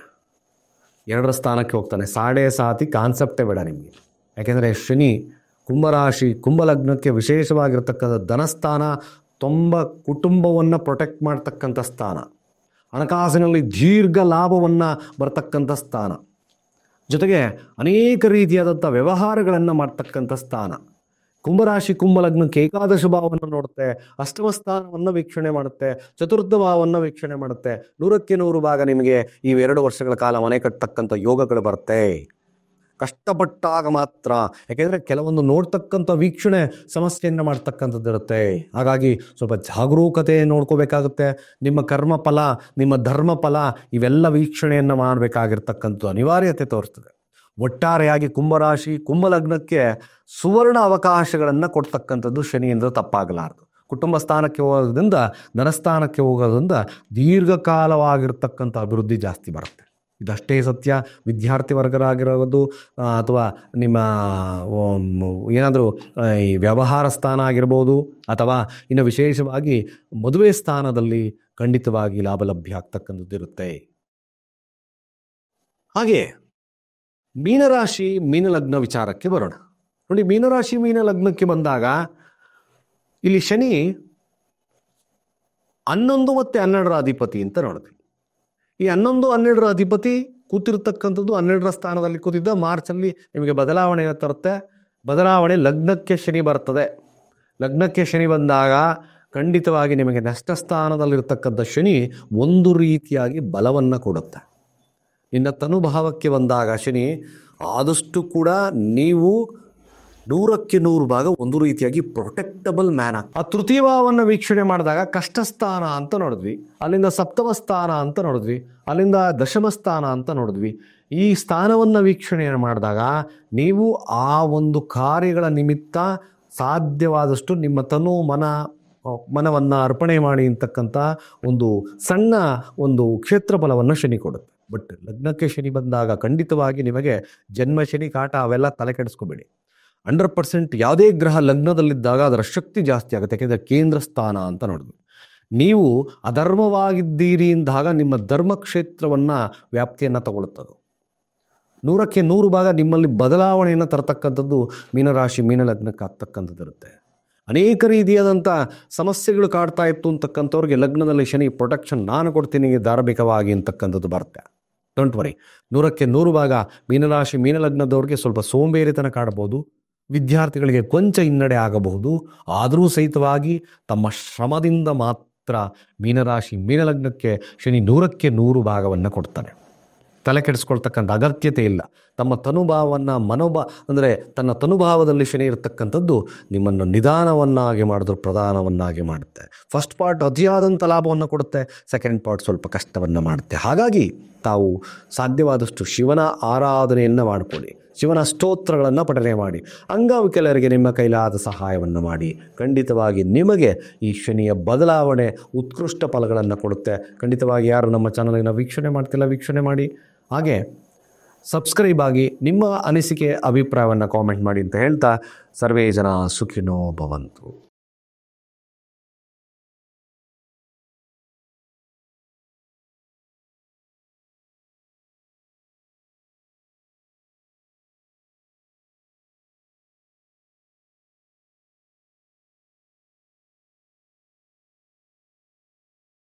2ರ ಸ್ಥಾನಕ್ಕೆ ಹೋಗ್ತಾನೆ. 7.5 ಕಾನ್ಸೆಪ್ಟೇ ಬೇಡ ನಿಮಗೆ. ಯಾಕೆಂದರೆ ಶನಿ ಕುಂಭರಾಶಿ ಕುಂಭಲಗ್ನಕ್ಕೆ ವಿಶೇಷವಾಗಿರ್ತಕ್ಕಂಥ ಧನಸ್ಥಾನ, ಕುಟುಂಬವನ್ನು ಪ್ರೊಟೆಕ್ಟ್ ಮಾಡ್ತಕ್ಕಂಥ ಸ್ಥಾನ, ಹಣಕಾಸಿನಲ್ಲಿ ದೀರ್ಘ ಲಾಭವನ್ನು ಬರ್ತಕ್ಕಂಥ ಸ್ಥಾನ, ಜೊತೆಗೆ ಅನೇಕ ರೀತಿಯಾದಂಥ ವ್ಯವಹಾರಗಳನ್ನು ಮಾಡ್ತಕ್ಕಂಥ ಸ್ಥಾನ. ಕುಂಭರಾಶಿ ಕುಂಭಲಗ್ನಕ್ಕೆ ಏಕಾದಶ ಭಾವವನ್ನು ನೋಡುತ್ತೆ, ಅಷ್ಟಮ ಸ್ಥಾನವನ್ನು ವೀಕ್ಷಣೆ ಮಾಡುತ್ತೆ, ಚತುರ್ಥ ಭಾವವನ್ನು ವೀಕ್ಷಣೆ ಮಾಡುತ್ತೆ. 100ಕ್ಕೆ 100 ಭಾಗ ನಿಮಗೆ ಈ 2 ವರ್ಷಗಳ ಕಾಲ ಮನೆ ಕಟ್ಟತಕ್ಕಂಥ ಯೋಗಗಳು ಬರುತ್ತೆ. ಕಷ್ಟಪಟ್ಟಾಗ ಮಾತ್ರ. ಯಾಕೆಂದರೆ ಕೆಲವೊಂದು ನೋಡ್ತಕ್ಕಂಥ ವೀಕ್ಷಣೆ ಸಮಸ್ಯೆಯನ್ನು ಮಾಡ್ತಕ್ಕಂಥದ್ದು ಇರುತ್ತೆ. ಹಾಗಾಗಿ ಸ್ವಲ್ಪ ಜಾಗರೂಕತೆ ನೋಡ್ಕೋಬೇಕಾಗುತ್ತೆ. ನಿಮ್ಮ ಕರ್ಮ ಫಲ, ನಿಮ್ಮ ಧರ್ಮ ಫಲ, ಇವೆಲ್ಲ ವೀಕ್ಷಣೆಯನ್ನು ಮಾಡಬೇಕಾಗಿರ್ತಕ್ಕಂಥದ್ದು ಅನಿವಾರ್ಯತೆ ತೋರಿಸ್ತದೆ. ಒಟ್ಟಾರೆಯಾಗಿ ಕುಂಭರಾಶಿ ಕುಂಭಲಗ್ನಕ್ಕೆ ಸುವರ್ಣ ಅವಕಾಶಗಳನ್ನು ಕೊಡ್ತಕ್ಕಂಥದ್ದು ಶನಿಯಿಂದ ತಪ್ಪಾಗಲಾರದು. ಕುಟುಂಬ ಸ್ಥಾನಕ್ಕೆ ಹೋಗೋದ್ರಿಂದ ಧನಸ್ಥಾನಕ್ಕೆ ಹೋಗೋದ್ರಿಂದ ದೀರ್ಘಕಾಲವಾಗಿರ್ತಕ್ಕಂಥ ಅಭಿವೃದ್ಧಿ ಜಾಸ್ತಿ ಬರುತ್ತೆ. ಇದಷ್ಟೇ ಸತ್ಯ. ವಿದ್ಯಾರ್ಥಿ ವರ್ಗರಾಗಿರೋದು ಅಥವಾ ನಿಮ್ಮ ಏನಾದರೂ ಈ ವ್ಯವಹಾರ ಸ್ಥಾನ ಆಗಿರ್ಬೋದು, ಅಥವಾ ಇನ್ನು ವಿಶೇಷವಾಗಿ ಮದುವೆ ಸ್ಥಾನದಲ್ಲಿ ಖಂಡಿತವಾಗಿ ಲಾಭ ಲಭ್ಯ ಆಗ್ತಕ್ಕಂಥದ್ದು ಇರುತ್ತೆ. ಹಾಗೆ ಮೀನರಾಶಿ ಮೀನಲಗ್ನ ವಿಚಾರಕ್ಕೆ ಬರೋಣ. ನೋಡಿ, ಮೀನರಾಶಿ ಮೀನಲಗ್ನಕ್ಕೆ ಬಂದಾಗ ಇಲ್ಲಿ ಶನಿ 11 ಮತ್ತು 12ರ ಅಧಿಪತಿ ಅಂತ ನೋಡಿದ್ವಿ. ಈ 11, 12ರ ಅಧಿಪತಿ ಕೂತಿರ್ತಕ್ಕಂಥದ್ದು 12ರ ಸ್ಥಾನದಲ್ಲಿ ಕೂತಿದ್ದ ಮಾರ್ಚಲ್ಲಿ ನಿಮಗೆ ಬದಲಾವಣೆ ತರುತ್ತೆ. ಬದಲಾವಣೆ ಲಗ್ನಕ್ಕೆ ಶನಿ ಬರ್ತದೆ. ಲಗ್ನಕ್ಕೆ ಶನಿ ಬಂದಾಗ ಖಂಡಿತವಾಗಿ ನಿಮಗೆ ನಷ್ಟ ಸ್ಥಾನದಲ್ಲಿರ್ತಕ್ಕಂಥ ಶನಿ ಒಂದು ರೀತಿಯಾಗಿ ಬಲವನ್ನು ಕೊಡುತ್ತೆ. ಇನ್ನ ತನುಭಾವಕ್ಕೆ ಬಂದಾಗ ಶನಿ ಆದಷ್ಟು ಕೂಡ ನೀವು 100ಕ್ಕೆ 100 ಭಾಗ ಒಂದು ರೀತಿಯಾಗಿ ಪ್ರೊಟೆಕ್ಟಬಲ್ ಮ್ಯಾನ್ ಆಗ. ಆ ತೃತೀಯ ಭಾವವನ್ನು ವೀಕ್ಷಣೆ ಮಾಡಿದಾಗ ಕಷ್ಟ ಸ್ಥಾನ ಅಂತ ನೋಡಿದ್ವಿ, ಅಲ್ಲಿಂದ ಸಪ್ತಮ ಸ್ಥಾನ ಅಂತ ನೋಡಿದ್ವಿ, ಅಲ್ಲಿಂದ ದಶಮ ಸ್ಥಾನ ಅಂತ ನೋಡಿದ್ವಿ. ಈ ಸ್ಥಾನವನ್ನು ವೀಕ್ಷಣೆ ಮಾಡಿದಾಗ ನೀವು ಆ ಒಂದು ಕಾರ್ಯಗಳ ನಿಮಿತ್ತ ಸಾಧ್ಯವಾದಷ್ಟು ನಿಮ್ಮ ತನು ಮನವನ್ನು ಅರ್ಪಣೆ ಮಾಡಿ ಅಂತಕ್ಕಂಥ ಒಂದು ಸಣ್ಣ ಒಂದು ಕ್ಷೇತ್ರ ಫಲವನ್ನು ಶನಿ ಕೊಡುತ್ತೆ. ಬಟ್ ಲಗ್ನಕ್ಕೆ ಶನಿ ಬಂದಾಗ ಖಂಡಿತವಾಗಿ ನಿಮಗೆ ಜನ್ಮ ಶನಿ ಕಾಟ ಅವೆಲ್ಲ ತಲೆ ಕೆಡಿಸ್ಕೋಬೇಡಿ. 100% ಯಾವುದೇ ಗ್ರಹ ಲಗ್ನದಲ್ಲಿದ್ದಾಗ ಅದರ ಶಕ್ತಿ ಜಾಸ್ತಿ ಆಗುತ್ತೆ. ಯಾಕೆಂದರೆ ಕೇಂದ್ರ ಸ್ಥಾನ ಅಂತ ನೋಡಿದ್ವಿ. ನೀವು ಅಧರ್ಮವಾಗಿದ್ದೀರಿ ಅಂದಾಗ ನಿಮ್ಮ ಧರ್ಮಕ್ಷೇತ್ರವನ್ನು ವ್ಯಾಪ್ತಿಯನ್ನು ತಗೊಳ್ಳುತ್ತದೆ. 100ಕ್ಕೆ 100 ಭಾಗ ನಿಮ್ಮಲ್ಲಿ ಬದಲಾವಣೆಯನ್ನು ತರತಕ್ಕಂಥದ್ದು ಮೀನರಾಶಿ ಮೀನಲಗ್ನಕ್ಕೆ ಆಗ್ತಕ್ಕಂಥದ್ದು ಇರುತ್ತೆ. ಅನೇಕ ರೀತಿಯಾದಂಥ ಸಮಸ್ಯೆಗಳು ಕಾಡ್ತಾ ಇತ್ತು ಅಂತಕ್ಕಂಥವ್ರಿಗೆ ಲಗ್ನದಲ್ಲಿ ಶನಿ ಪ್ರೊಟೆಕ್ಷನ್ ನಾನು ಕೊಡ್ತೀನಿ ಧಾರ್ಮಿಕವಾಗಿ ಅಂತಕ್ಕಂಥದ್ದು ಬರುತ್ತೆ. Don't worry. 100ಕ್ಕೆ 100 ಭಾಗ ಮೀನರಾಶಿ ಮೀನಲಗ್ನದವ್ರಿಗೆ ಸ್ವಲ್ಪ ಸೋಂಬೇರಿತನ ಕಾಡಬಹುದು, ವಿದ್ಯಾರ್ಥಿಗಳಿಗೆ ಕೊಂಚ ಹಿನ್ನಡೆ ಆಗಬಹುದು. ಆದರೂ ಸಹಿತವಾಗಿ ತಮ್ಮ ಶ್ರಮದಿಂದ ಮಾತ್ರ ಮೀನರಾಶಿ ಮೀನಲಗ್ನಕ್ಕೆ ಶನಿ 100ಕ್ಕೆ 100 ಭಾಗವನ್ನು ಕೊಡ್ತಾನೆ. ತಲೆ ಕೆಡಿಸ್ಕೊಳ್ತಕ್ಕಂಥ ಅಗತ್ಯತೆ ಇಲ್ಲ. ತಮ್ಮ ತನುಭಾವವನ್ನು ಅಂದರೆ ತನ್ನ ತನುಭಾವದಲ್ಲಿ ಶನಿ ಇರತಕ್ಕಂಥದ್ದು ನಿಮ್ಮನ್ನು ನಿಧಾನವನ್ನಾಗಿ ಮಾಡಿದ್ರು ಪ್ರಧಾನವನ್ನಾಗಿ ಮಾಡುತ್ತೆ. ಫಸ್ಟ್ ಪಾರ್ಟ್ ಅತಿಯಾದಂಥ ಲಾಭವನ್ನು ಕೊಡುತ್ತೆ, ಸೆಕೆಂಡ್ ಪಾರ್ಟ್ ಸ್ವಲ್ಪ ಕಷ್ಟವನ್ನು ಮಾಡುತ್ತೆ. ಹಾಗಾಗಿ ತಾವು ಸಾಧ್ಯವಾದಷ್ಟು ಶಿವನ ಆರಾಧನೆಯನ್ನು ಮಾಡಿಕೊಳ್ಳಿ, ಶಿವನ ಸ್ತೋತ್ರಗಳನ್ನು ಪಠನೆ ಮಾಡಿ, ಅಂಗವಿಕಲರಿಗೆ ನಿಮ್ಮ ಕೈಲಾದ ಸಹಾಯವನ್ನು ಮಾಡಿ. ಖಂಡಿತವಾಗಿ ನಿಮಗೆ ಈ ಶನಿಯ ಬದಲಾವಣೆ ಉತ್ಕೃಷ್ಟ ಫಲಗಳನ್ನು ಕೊಡುತ್ತೆ. ಖಂಡಿತವಾಗಿ ಯಾರು ನಮ್ಮ ಚಾನಲನ್ನು ವೀಕ್ಷಣೆ ಮಾಡ್ತಿಲ್ಲ ವೀಕ್ಷಣೆ ಮಾಡಿ, ಹಾಗೆ ಸಬ್ಸ್ಕ್ರೈಬ್ ಆಗಿ ನಿಮ್ಮ ಅನಿಸಿಕೆ ಅಭಿಪ್ರಾಯವನ್ನು ಕಾಮೆಂಟ್ ಮಾಡಿ ಅಂತ ಹೇಳ್ತಾ ಸರ್ವೇ ಜನ ಸುಖಿನೋ ಭವಂತು.